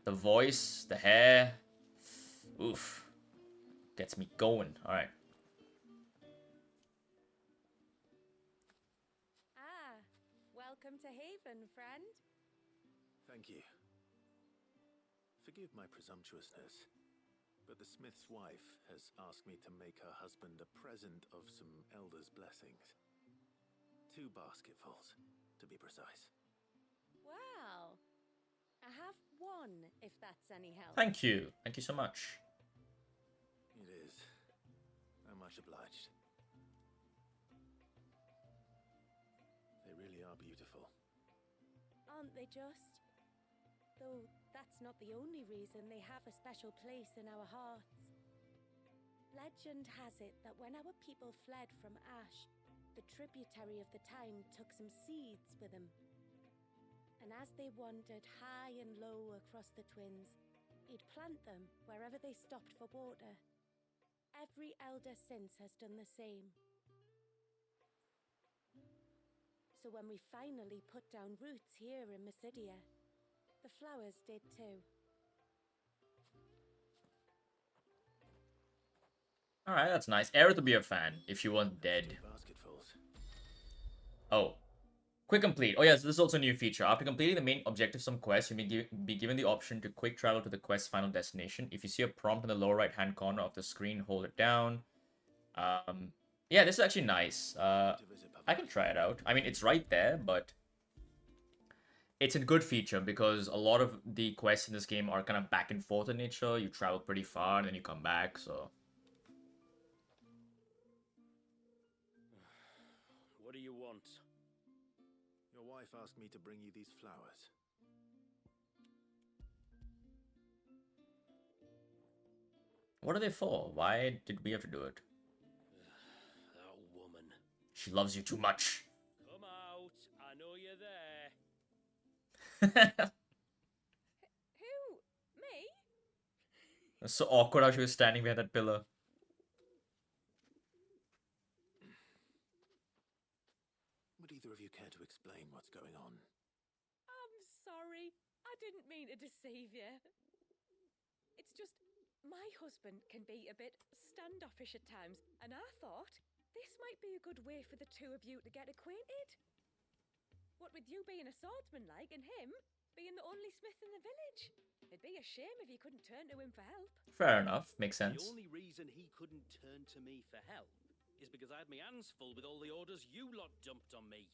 The voice, the hair. Oof. Gets me going. Alright. Ah, welcome to Haven, friend. Thank you. Forgive my presumptuousness, but the smith's wife has asked me to make her husband a present of some Elder's blessings. 2 basketfuls, to be precise. Well, I have one, if that's any help. Thank you. Thank you so much. It is. I'm much obliged. They really are beautiful. Aren't they just? Though that's not the only reason they have a special place in our hearts. Legend has it that when our people fled from Ash, the tributary of the time took some seeds with them. And as they wandered high and low across the Twins, he'd plant them wherever they stopped for water. Every elder since has done the same. So when we finally put down roots here in Mysidia, the flowers did too. Alright, that's nice. Aerith to be a fan if she wasn't dead. Basketfuls. Oh. Quick complete. Oh yes, this is also a new feature. After completing the main objective some quests, you may be given the option to quick travel to the quest's final destination. If you see a prompt in the lower right hand corner of the screen, hold it down. Yeah, this is actually nice. I can try it out. I mean, it's right there, but it's a good feature because a lot of the quests in this game are kind of back and forth in nature. You travel pretty far and then you come back, so... What do you want? Your wife asked me to bring you these flowers. What are they for? Why did we have to do it? That woman. She loves you too much. Come out. I know you're there. Who? Me? It's so awkward how she was standing behind that pillar. Would either of you care to explain what's going on? I'm sorry. I didn't mean to deceive you. It's just, my husband can be a bit standoffish at times, and I thought this might be a good way for the two of you to get acquainted. What with you being a swordsman like, and him being the only smith in the village. It'd be a shame if you couldn't turn to him for help. Fair enough. Makes sense. The only reason he couldn't turn to me for help is because I had my hands full with all the orders you lot dumped on me.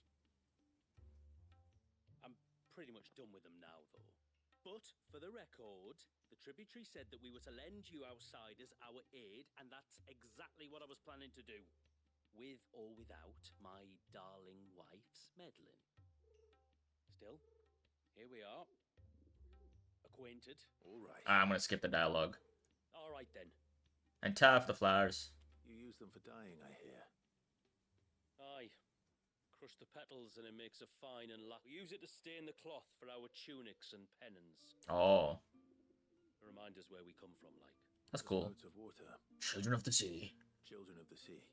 I'm pretty much done with them now, though. But, for the record, the tributary said that we were to lend you outsiders our aid, and that's exactly what I was planning to do. With or without my darling wife's meddling. Still, here we are. Acquainted. All right. I'm gonna skip the dialogue. All right, then. And tough the flowers. You use them for dyeing, I hear. Aye. Crush the petals and it makes a fine and We use it to stain the cloth for our tunics and pennons. Oh. Remind us where we come from, like. That's cool. Loads of water. Children of the sea. Children of the sea.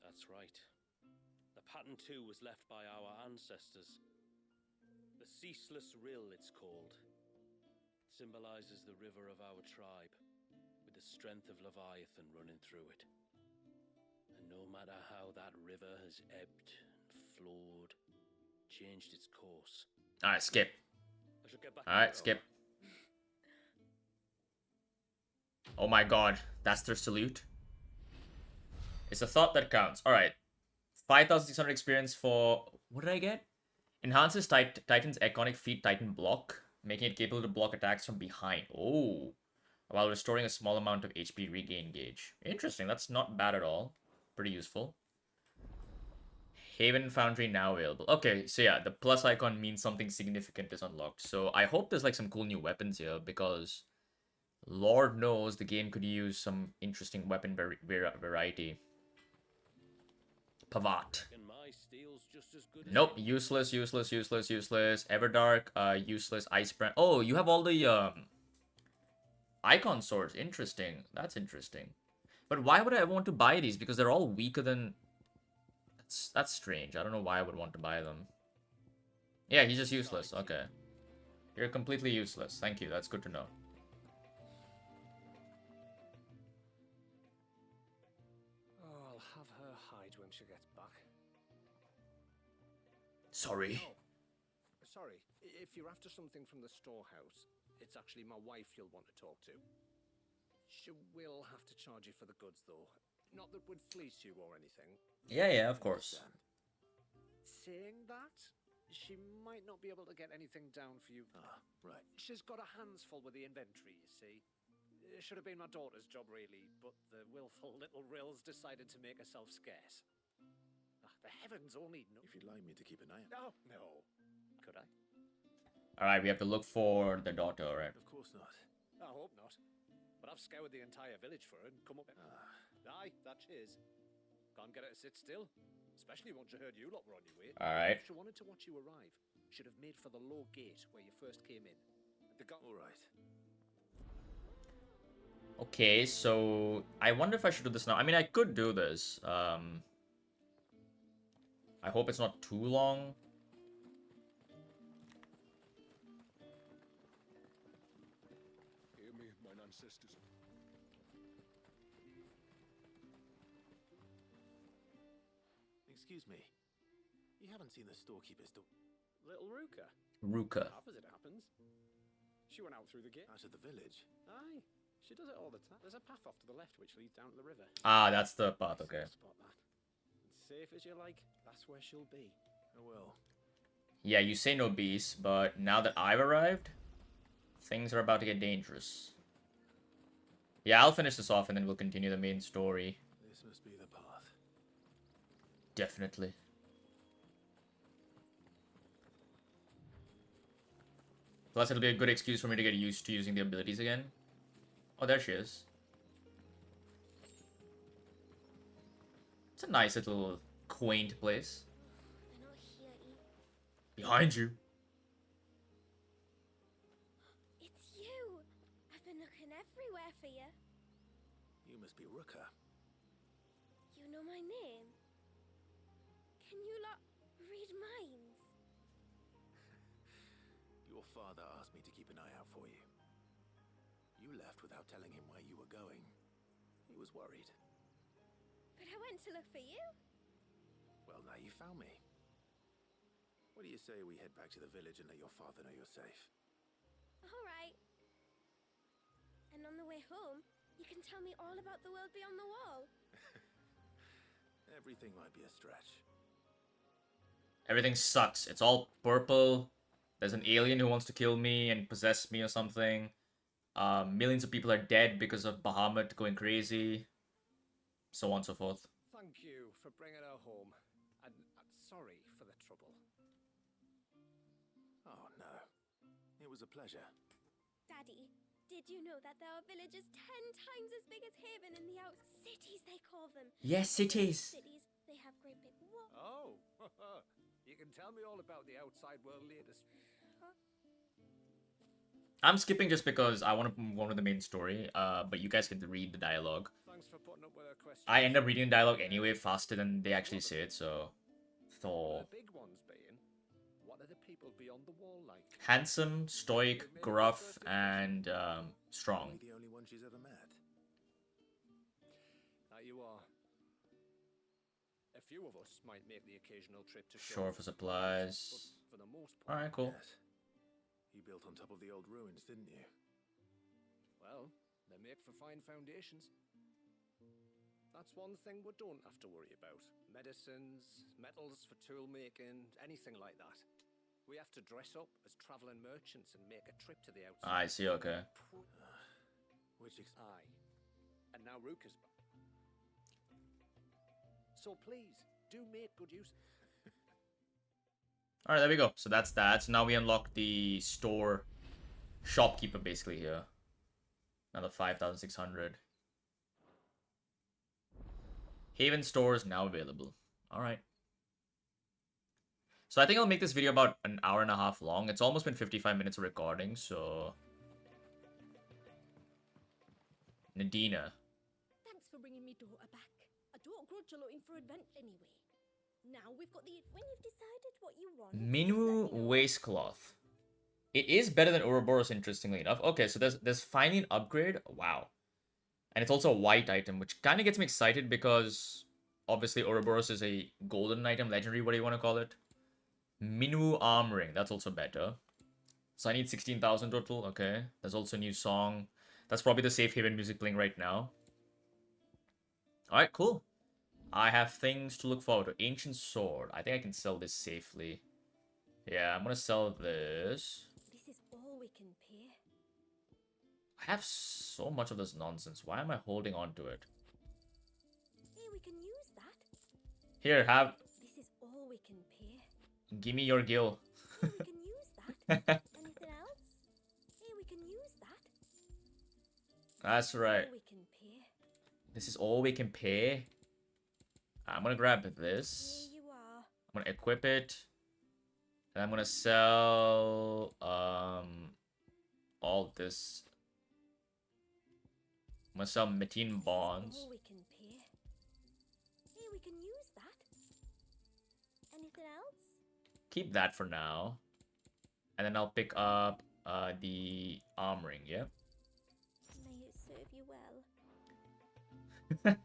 That's right. The pattern too was left by our ancestors. The Ceaseless Rill, it's called. It symbolizes the river of our tribe, with the strength of Leviathan running through it. And no matter how that river has ebbed and flowed, changed its course. Alright, skip. I should get back. Alright, skip. Oh my god, that's their salute. It's a thought that counts. Alright. 5,600 experience for... What did I get? Enhances Titan's iconic feat Titan block, making it capable to block attacks from behind. Oh. While restoring a small amount of HP regain gauge. Interesting, that's not bad at all. Pretty useful. Haven Foundry now available. Okay, so yeah, the plus icon means something significant is unlocked. So I hope there's like some cool new weapons here, because Lord knows the game could use some interesting weapon variety. Pavat. Nope, useless. Everdark, useless. Ice Brand. Oh, you have all the Eikon swords. Interesting. That's interesting. But why would I want to buy these? Because they're all weaker than... That's strange. I don't know why I would want to buy them. Yeah, he's just useless. Okay. You're completely useless. Thank you. That's good to know. Oh, I'll have her hide when she gets back. Sorry. Oh, sorry. If you're after something from the storehouse, it's actually my wife you'll want to talk to. She will have to charge you for the goods, though. Not that would fleece you or anything. Yeah, of course. Saying that, she might not be able to get anything down for you. Ah, right. She's got her hands full with the inventory, you see. It should have been my daughter's job, really, but the willful little Rills decided to make herself scarce. Ah, the heavens only know. If you'd like me to keep an eye out. No. Could I? Alright, we have to look for the daughter, right? Of course not. I hope not. But I've scoured the entire village for her and come up. Aye, that she is. Can't get her to sit still. Especially once she heard you lot were on your way. Alright. If she wanted to watch you arrive, she'd have made for the low gate where you first came in. All right. Okay, so I wonder if I should do this now. I mean, I could do this. I hope it's not too long. Hear me, mine ancestors. Excuse me. You haven't seen the storekeeper's door Little Ruka. Ruka. Half as it happens. She went out through the gate. out of the village? Aye. She does it all the time. There's a path off to the left which leads down to the river. Ah, that's the path, okay. Spot that. Safe as you like, that's where she'll be. Oh well. Yeah, you say no beasts, but now that I've arrived, things are about to get dangerous. Yeah, I'll finish this off and then we'll continue the main story. This must be the path. Definitely. Plus, it'll be a good excuse for me to get used to using the abilities again. Oh, there she is. It's a nice little quaint place. They're not here either. Behind you. It's you! I've been looking everywhere for you. You must be Ruka. You know my name? Can you lot read minds? Your father asked me to keep an eye out for you. You left without telling him where you were going. He was worried. But I went to look for you. Well, now you found me. What do you say we head back to the village and let your father know you're safe? All right. And on the way home, you can tell me all about the world beyond the wall. Everything might be a stretch. Everything sucks. It's all purple. There's an alien who wants to kill me and possess me or something. Millions of people are dead because of Bahamut going crazy. So on and so forth. Thank you for bringing her home. And sorry for the trouble. Oh no. It was a pleasure. Daddy, did you know that there are villages 10 times as big as Haven in the out cities, they call them? Yes, cities. Cities, they have great big walls. Oh, you can tell me all about the outside world latest. I'm skipping just because I want to move on to the main story, but you guys can read the dialogue. Thanks for putting up with her questions. I end up reading the dialogue anyway faster than they actually say it, so... Thor. The big ones being, what are the people beyond the wall like? Handsome, stoic, gruff, and strong. Only the only one she's ever met. That you are. A few of us might make the occasional trip to Shore for supplies. but for the most part, Alright, cool. Yes. You built on top of the old ruins, didn't you? well, they make for fine foundations. That's one thing we don't have to worry about. Medicines, metals for tool making, anything like that. We have to dress up as traveling merchants and make a trip to the outside. I see, okay. Aye. And now Ruka's back. So please, do make good use. Alright, there we go. So that's that. So now we unlock the store shopkeeper basically here. Another 5,600. Haven store is now available. Alright. So I think I'll make this video about an hour and a half long. It's almost been 55 minutes of recording, so... Nadina. Thanks for bringing me daughter back. I don't grudge you looking for adventure anyway. Now we've got the... When you've decided what you want... Minu waistcloth. It is better than Ouroboros, interestingly enough. Okay, so there's finally an upgrade. Wow. And it's also a white item, which kind of gets me excited because obviously Ouroboros is a golden item, legendary, what do you want to call it? Minu arm ring. That's also better. So I need 16,000 total. Okay. There's also a new song. That's probably the safe haven music playing right now. Alright, cool. I have things to look forward to. Ancient sword. I think I can sell this safely. Yeah, I'm gonna sell this. This is all we can pay. I have so much of this nonsense. Why am I holding on to it? Hey, we can use that. Here, have. This is all we can pay. Give me your gill. Hey, we can use that. Anything else? Hey, we can use that. That's right. All we can pay. This is all we can pay. I'm gonna grab this. Here you are. I'm gonna equip it. And I'm gonna sell all this. I'm gonna sell Metin bonds. All we can pay. Hey, we can use that. Anything else? Keep that for now. And then I'll pick up the arm ring, yeah? May it serve you well.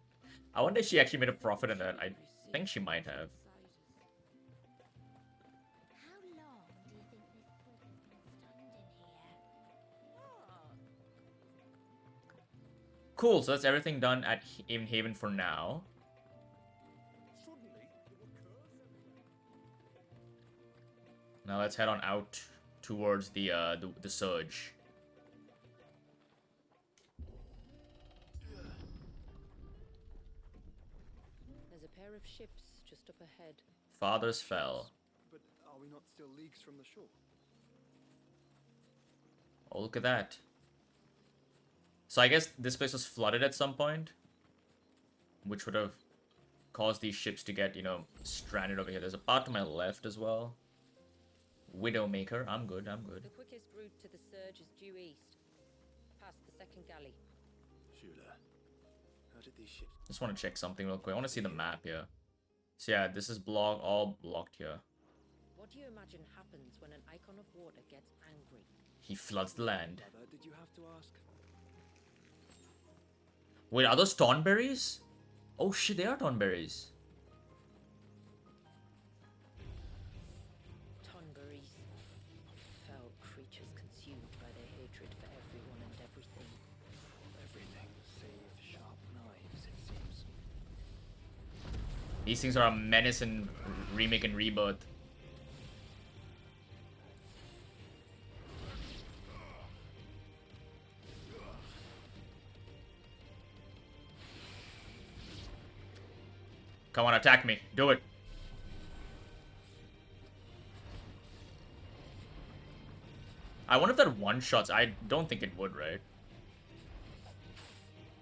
I wonder if she actually made a profit in that. I think she might have. How long do you think this book has been stunned in here? Cool, so that's everything done at Haven for now. Now let's head on out towards the surge. There's a pair of ships just up ahead. Fathers fell. But are we not still leagues from the shore? Oh, look at that. So I guess this place was flooded at some point, which would have caused these ships to get, you know, stranded over here. There's a part to my left as well. Widowmaker, I'm good, I'm good. The quickest route to the surge is due east, past the second galley. Shula, how did these ships... Just want to check something real quick. I want to see the map here. So yeah, this is all blocked here. What do you imagine happens when an Eikon of water gets angry? He floods the land. Brother, did you have to ask? Wait, are those Tonberries? Oh shit, they are Tonberries. Tonberries. Foul creatures consumed by their hatred for everyone and everything. Everything save sharp knives, it seems. These things are a menace in Remake and Rebirth. Come on, attack me. Do it. I wonder if that one-shots. I don't think it would, right?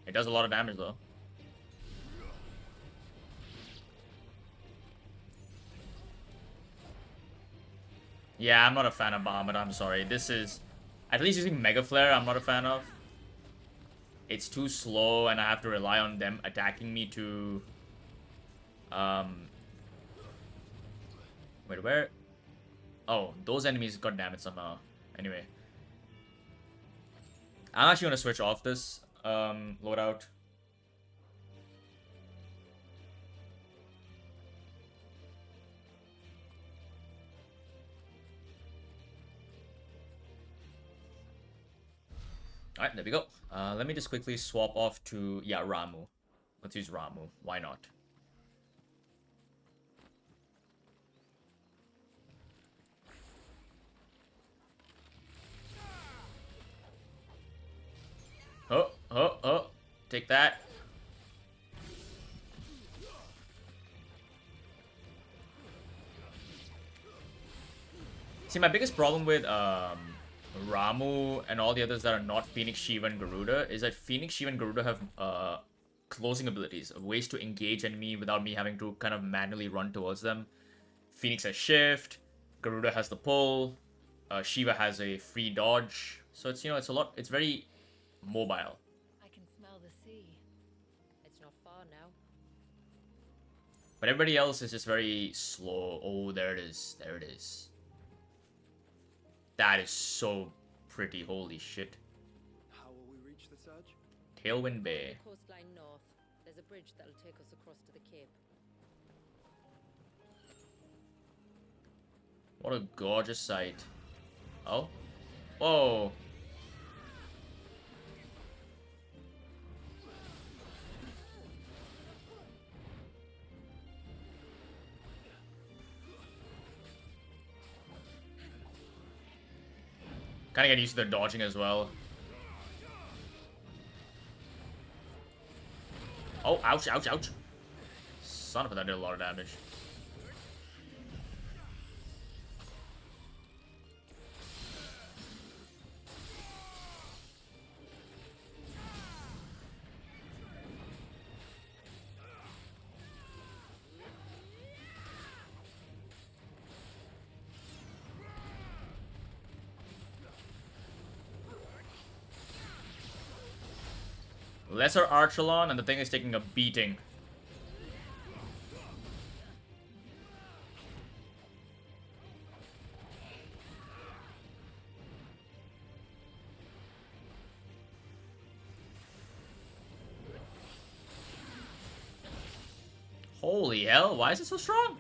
It does a lot of damage, though. Yeah, I'm not a fan of Bahamut, I'm sorry. This is... At least using Mega Flare, I'm not a fan of. It's too slow, and I have to rely on them attacking me to... Wait, where? Oh, those enemies got damaged somehow. Anyway. I'm actually gonna switch off this loadout. Alright, there we go. Let me just quickly swap off to, yeah, Ramu. Let's use Ramu. Why not? Oh. Take that. See, my biggest problem with Ramu and all the others that are not Phoenix, Shiva, and Garuda is that Phoenix, Shiva, and Garuda have closing abilities, ways to engage enemy without me having to kind of manually run towards them. Phoenix has shift, Garuda has the pull, Shiva has a free dodge. So it's, you know, it's very mobile. I can smell the sea. It's not far now. But everybody else is just very slow. Oh, there it is. There it is. That is so pretty. Holy shit. How will we reach the surge? Tailwind Bay. Coastline north. There's a bridge that'll take us across to the cape. What a gorgeous sight. Oh. Whoa. Kind of get used to their dodging as well. Oh, ouch, ouch, ouch. Son of a, that did a lot of damage. Lesser Archelon, and the thing is taking a beating. Holy hell, why is it so strong?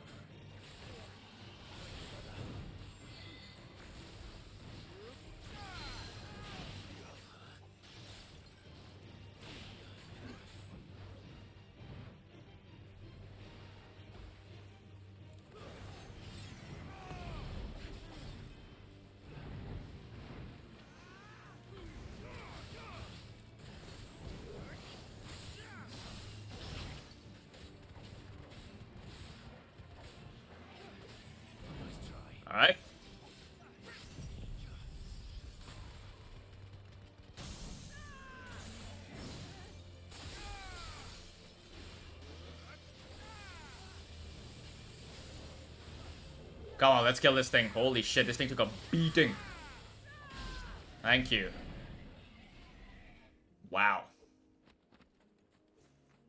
Alright. Come on, let's kill this thing. Holy shit, this thing took a beating. Thank you. Wow.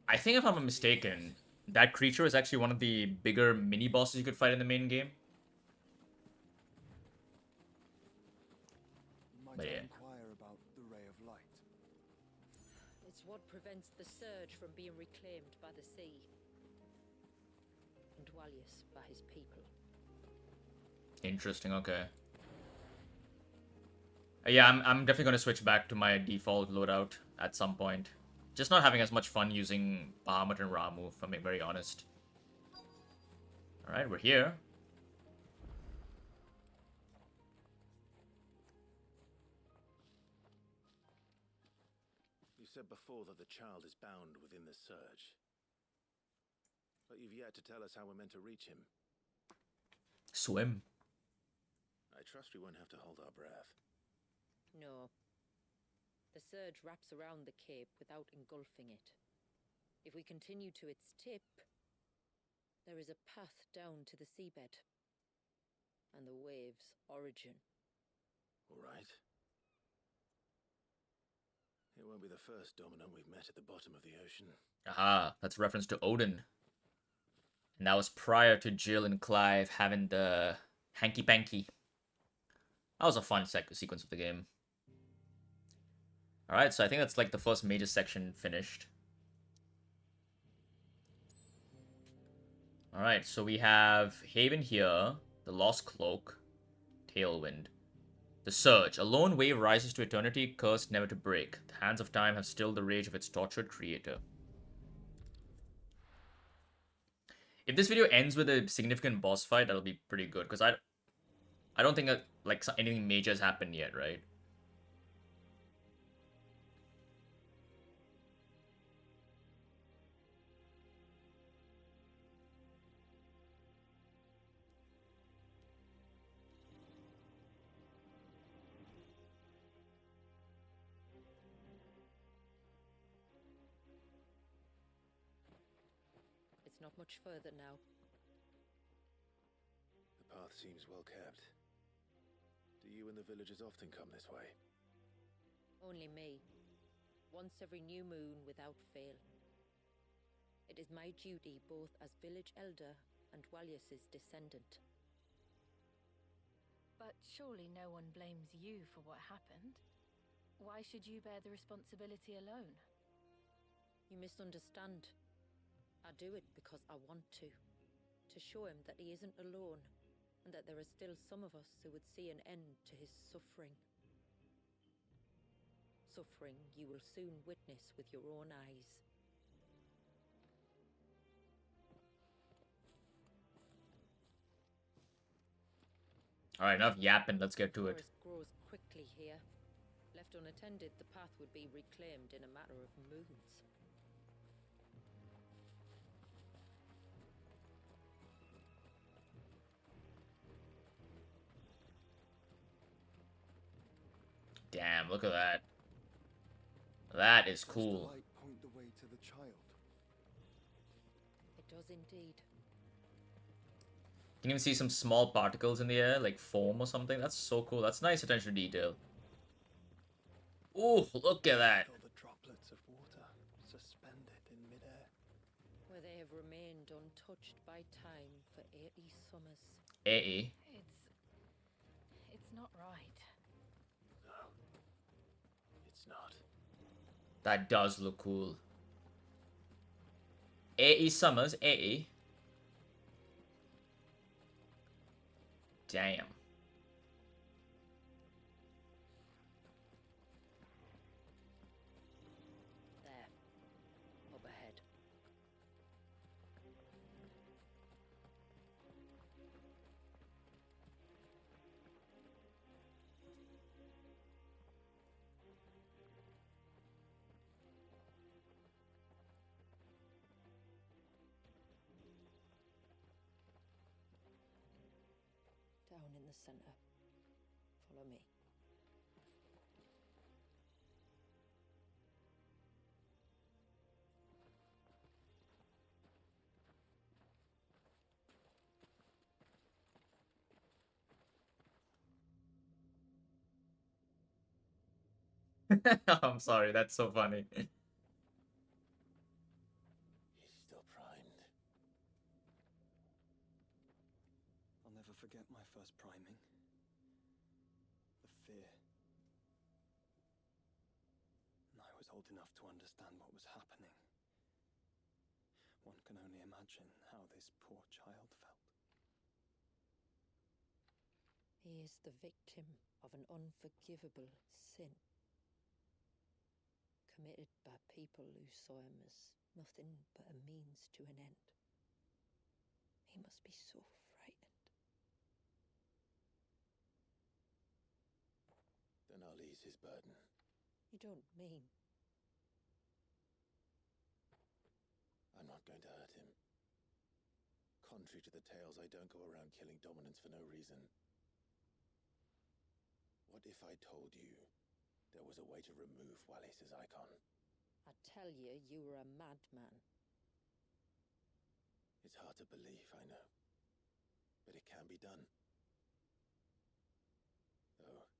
I think if I'm not mistaken, that creature is actually one of the bigger mini-bosses you could fight in the main game. But yeah. Inquire about the ray of light. It's what prevents the surge from being reclaimed by the sea. And Walius by his people. Interesting, okay. Yeah, I'm definitely gonna switch back to my default loadout at some point. Just not having as much fun using Bahamut and Ramu, if I'm being very honest. Alright, we're here. You said before that the child is bound within the surge. But you've yet to tell us how we're meant to reach him. Swim. I trust we won't have to hold our breath. No. The surge wraps around the cape without engulfing it. If we continue to its tip, there is a path down to the seabed. And the wave's origin. All right. It won't be the first dominant we've met at the bottom of the ocean. Aha, that's a reference to Odin. And that was prior to Jill and Clive having the hanky-panky. That was a fun sequence of the game. Alright, so I think that's like the first major section finished. Alright, so we have Haven here, the Lost Cloak, Tailwind. The Surge. A lone wave rises to eternity, cursed never to break. The hands of time have stilled the rage of its tortured creator. If this video ends with a significant boss fight, that'll be pretty good, because I don't think that, like, anything major has happened yet, right? It's not much further now. The path seems well kept. Do you and the villagers often come this way? Only me. Once every new moon without fail. It is my duty both as village elder and Walius's descendant. But surely no one blames you for what happened. Why should you bear the responsibility alone? You misunderstand. I do it because I want to show him that he isn't alone, and that there are still some of us who would see an end to his suffering. Suffering you will soon witness with your own eyes. Alright, enough yapping, let's get to it. Forest grows quickly exactly here. Left unattended, the path would be reclaimed in a matter of moons. Damn, look at that. That is Does the cool. light point the way to the child? It does indeed. You can even see some small particles in the air, like foam or something. That's so cool. That's nice attention to detail. Ooh, look at that. Feel the droplets of water suspended in midair. Where they have remained untouched by time for 80 summers. 80. It's not right. No. It's not. That does look cool. 80 summers, 80. Damn. There. Up ahead. Down in the center. Follow me. I'm sorry, that's so funny. He's still primed. I'll never forget my first priming. The fear. I was old enough to understand what was happening. One can only imagine how this poor child felt. He is the victim of an unforgivable sin. Committed by people who saw him as nothing but a means to an end. He must be so frightened. Then I'll ease his burden. You don't mean? I'm not going to hurt him. Contrary to the tales, I don't go around killing dominants for no reason. What if I told you there was a way to remove Walis's icon? I tell you, you were a madman. It's hard to believe, I know. But it can be done. Though,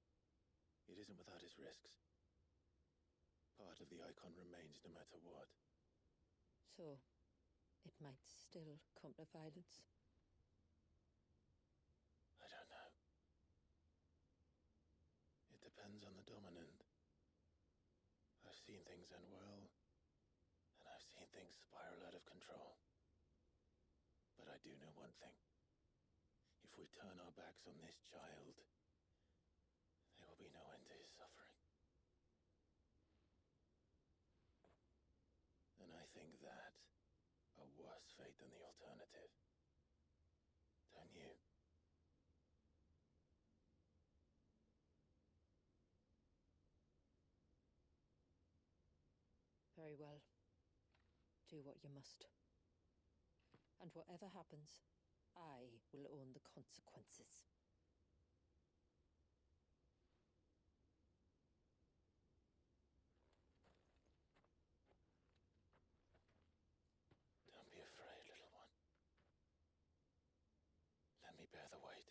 it isn't without its risks. Part of the icon remains no matter what. So, it might still come to violence. I don't know. It depends on the dominant. I've seen things end well, and I've seen things spiral out of control. But I do know one thing. If we turn our backs on this child, there will be no end to his suffering. And I think that a worse fate than the alternative. Don't you? Very well. Do what you must. And whatever happens, I will own the consequences. Don't be afraid, little one. Let me bear the weight.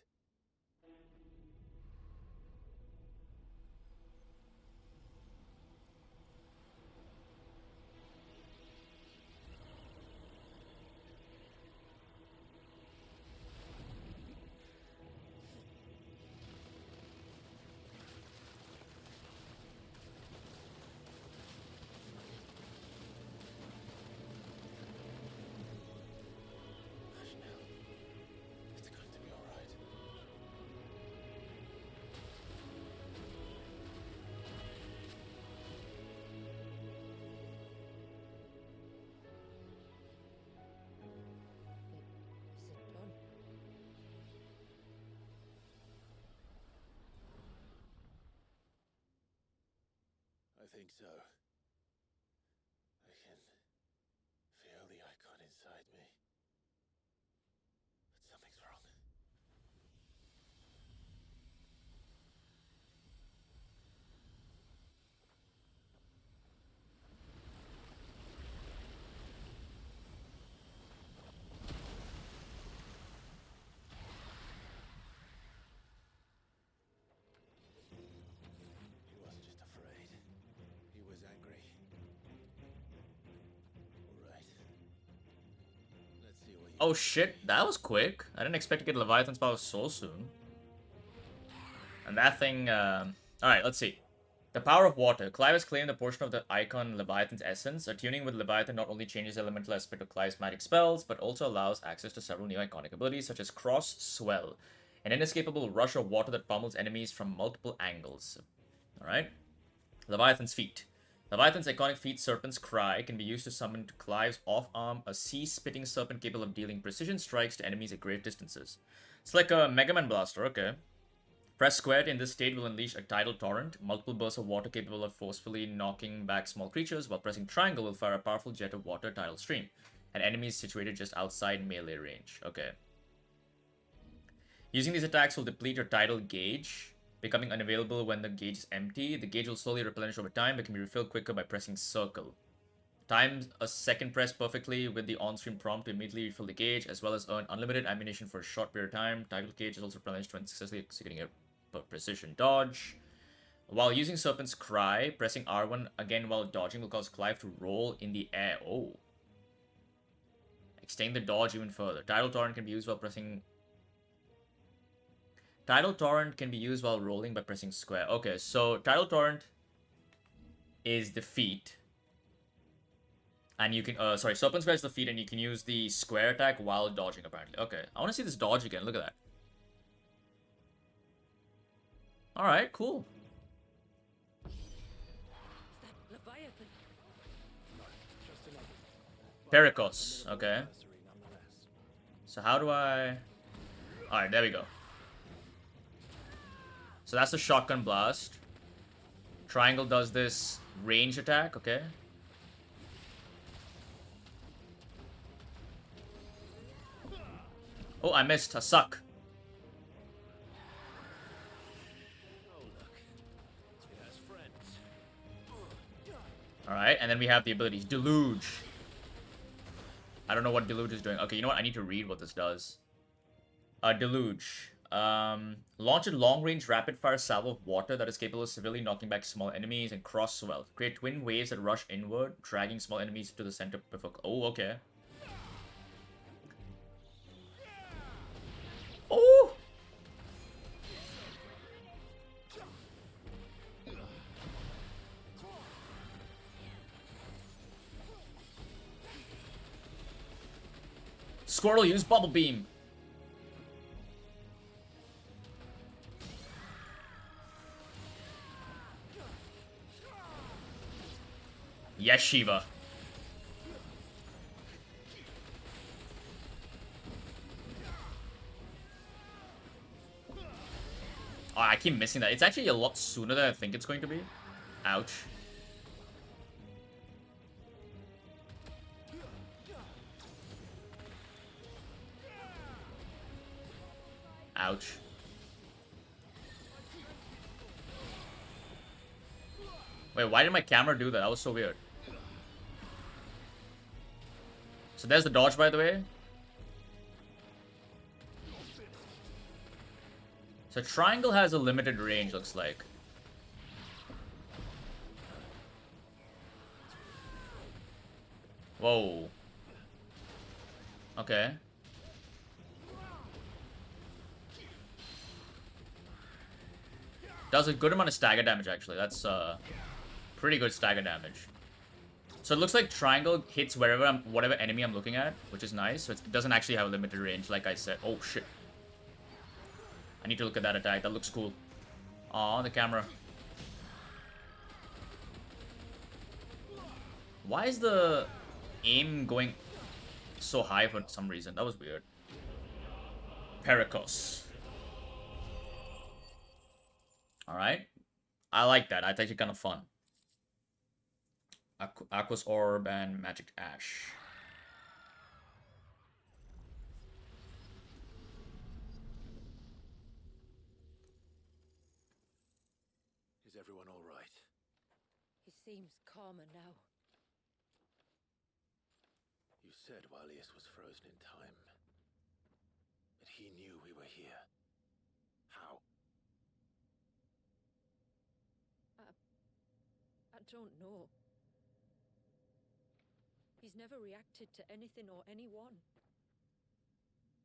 Hush now. It's going to be all right. think so. I can feel the Eikon inside me. But something's wrong. He wasn't just afraid. He was angry. Alright. Let's see what you... Oh shit, that was quick. I didn't expect to get Leviathan's power so soon. And that thing, Alright, let's see. The power of water. Clive has claimed a portion of the Eikon Leviathan's essence. Attuning with Leviathan not only changes the elemental aspect of Clive's magic spells, but also allows access to several new iconic abilities, such as Cross Swell, an inescapable rush of water that pummels enemies from multiple angles. Alright. Leviathan's feet. Leviathan's iconic feat, Serpent's Cry, can be used to summon to Clive's off-arm a sea-spitting serpent capable of dealing precision strikes to enemies at great distances. It's like a Mega Man blaster, okay. Press square in this state will unleash a tidal torrent, multiple bursts of water capable of forcefully knocking back small creatures, while pressing triangle will fire a powerful jet of water tidal stream, and enemies situated just outside melee range. Okay. Using these attacks will deplete your tidal gauge, becoming unavailable when the gauge is empty. The gauge will slowly replenish over time, but can be refilled quicker by pressing circle. Time a second press perfectly with the on-screen prompt to immediately refill the gauge, as well as earn unlimited ammunition for a short period of time. Tidal gauge is also replenished when successfully executing a precision dodge. While using Serpent's Cry, pressing R1 again while dodging will cause Clive to roll in the air. Oh. Extend the dodge even further. Tidal Torrent can be used while pressing... Tidal Torrent can be used while rolling by pressing square. Okay, so Tidal Torrent is the feat. And you can... Serpent's Cry is the feat, and you can use the square attack while dodging, apparently. Okay, I want to see this dodge again. Look at that. Alright, cool. Leviathan. Pericos, okay. So how do I... Alright, there we go. So that's the shotgun blast. Triangle does this range attack, okay. Oh, I missed. I suck. Alright, and then we have the abilities. Deluge. I don't know what Deluge is doing. Okay, you know what? I need to read what this does. Deluge. Launch a long-range rapid-fire salvo of water that is capable of severely knocking back small enemies, and Cross Swell. Create twin waves that rush inward, dragging small enemies to the center before... Oh, okay. Oh! Squirrel, use Bubble Beam. Yes, Shiva. Oh, I keep missing that. It's actually a lot sooner than I think it's going to be. Ouch. Ouch. Wait, why did my camera do that? That was so weird. So there's the dodge, by the way. So triangle has a limited range, looks like. Whoa. Okay. Does a good amount of stagger damage, actually. That's pretty good stagger damage. So it looks like triangle hits whatever enemy I'm looking at, which is nice. So it doesn't actually have a limited range, like I said. Oh, shit. I need to look at that attack. That looks cool. Aw, the camera. Why is the aim going so high for some reason? That was weird. Pericos. Alright. I like that. That's actually kind of fun. Aqua's Orb and Magic Ash. Is everyone all right? He seems calmer now. You said Walius was frozen in time. But he knew we were here. How? I don't know. He's never reacted to anything or anyone.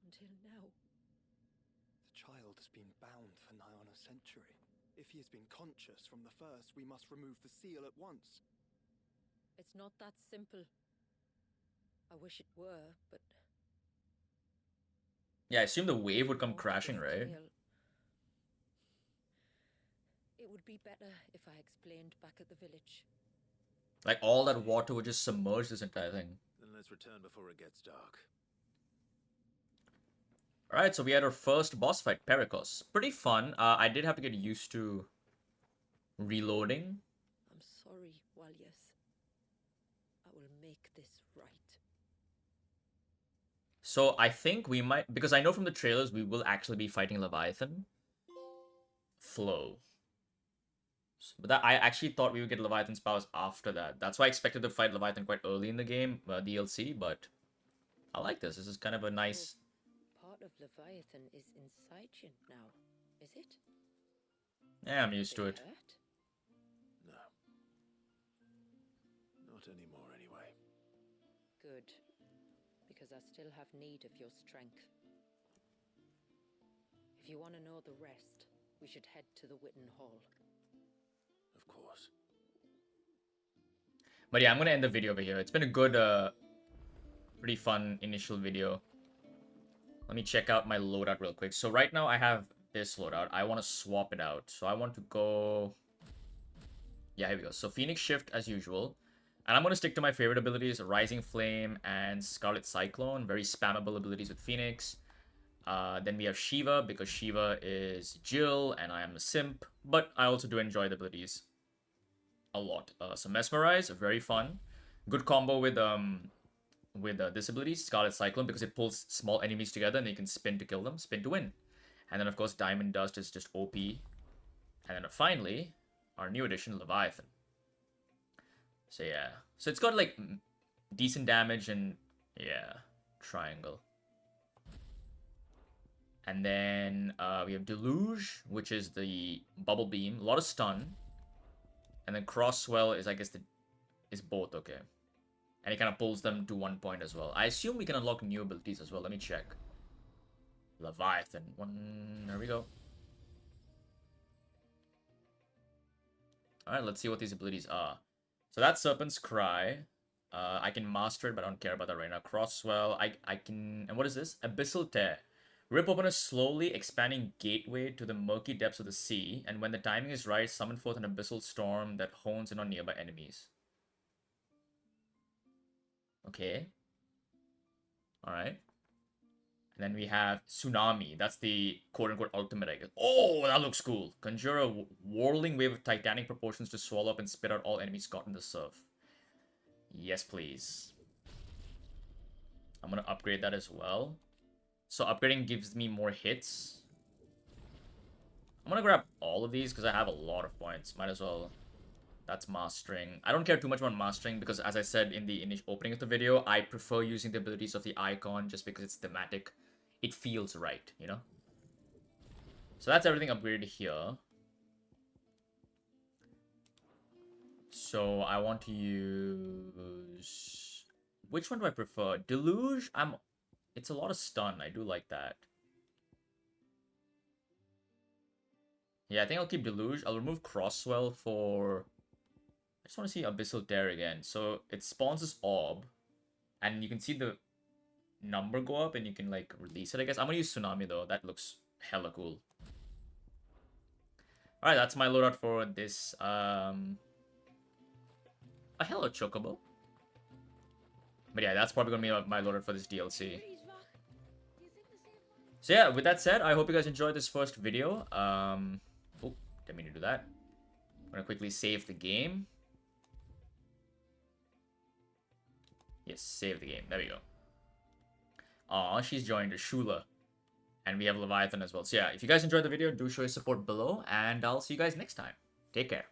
Until now. The child has been bound for nigh on a century. If he has been conscious from the first, we must remove the seal at once. It's not that simple. I wish it were, but... Yeah, I assume the wave would come crashing, right? It would be better if I explained back at the village. Like, all that water would just submerge this entire thing. Then let's return before it gets dark. Alright, so we had our first boss fight, Pericos. Pretty fun. I did have to get used to reloading. I'm sorry, Walius. I will make this right. So I think we might, because I know from the trailers we will actually be fighting Leviathan. Flow. But that, I actually thought we would get Leviathan's powers after that. That's why I expected to fight Leviathan quite early in the game, DLC, but I like this. This is kind of a nice... Part of Leviathan is inside you now, is it? Yeah, I'm used to it. Hurt? No. Not anymore, anyway. Good. Because I still have need of your strength. If you want to know the rest, we should head to the Witten Hall. Of course. But yeah, I'm gonna end the video over here. It's been a good, pretty fun initial video. Let me check out my loadout real quick. So right now I have this loadout. I want to swap it out. So I want to go... Yeah, here we go. So Phoenix Shift as usual. And I'm going to stick to my favorite abilities, Rising Flame and Scarlet Cyclone. Very spammable abilities with Phoenix. Then we have Shiva, because Shiva is Jill and I am a simp. But I also do enjoy the abilities a lot. So Mesmerize, very fun. Good combo with this ability, Scarlet Cyclone, because it pulls small enemies together and you can spin to kill them, spin to win. And then, of course, Diamond Dust is just OP. And then finally, our new addition, Leviathan. So yeah, so it's got like decent damage and yeah, triangle. And then we have Deluge, which is the bubble beam, a lot of stun. And then Cross Swell is, I guess, is both, okay. And it kind of pulls them to 1 point as well. I assume we can unlock new abilities as well. Let me check. Leviathan. There we go. Alright, let's see what these abilities are. So that's Serpent's Cry. I can master it, but I don't care about that right now. Crosswell. I can... And what is this? Abyssal Tear. Rip open a slowly expanding gateway to the murky depths of the sea, and when the timing is right, summon forth an abyssal storm that hones in on nearby enemies. Okay. Alright. And then we have Tsunami. That's the quote-unquote ultimate, I guess. Oh, that looks cool. Conjure a whirling wave of titanic proportions to swallow up and spit out all enemies caught in the surf. Yes, please. I'm gonna upgrade that as well. So upgrading gives me more hits. I'm gonna grab all of these because I have a lot of points. Might as well. That's mastering. I don't care too much about mastering because, as I said in the initial opening of the video, I prefer using the abilities of the Eikon just because it's thematic. It feels right, you know? So that's everything upgraded here. So I want to use... Which one do I prefer? Deluge? It's a lot of stun. I do like that. Yeah, I think I'll keep Deluge. I'll remove Crosswell for... I just want to see Abyssal Tear again. So it spawns this orb. And you can see the number go up and you can like release it, I guess. I'm going to use Tsunami though. That looks hella cool. Alright, that's my loadout for this. Oh, hello, Chocobo. But yeah, that's probably going to be my loadout for this DLC. So yeah, with that said, I hope you guys enjoyed this first video. Oh, didn't mean to do that. I'm going to quickly save the game. Yes, save the game. There we go. Aw, she's joined Shula. And we have Leviathan as well. So yeah, if you guys enjoyed the video, do show your support below. And I'll see you guys next time. Take care.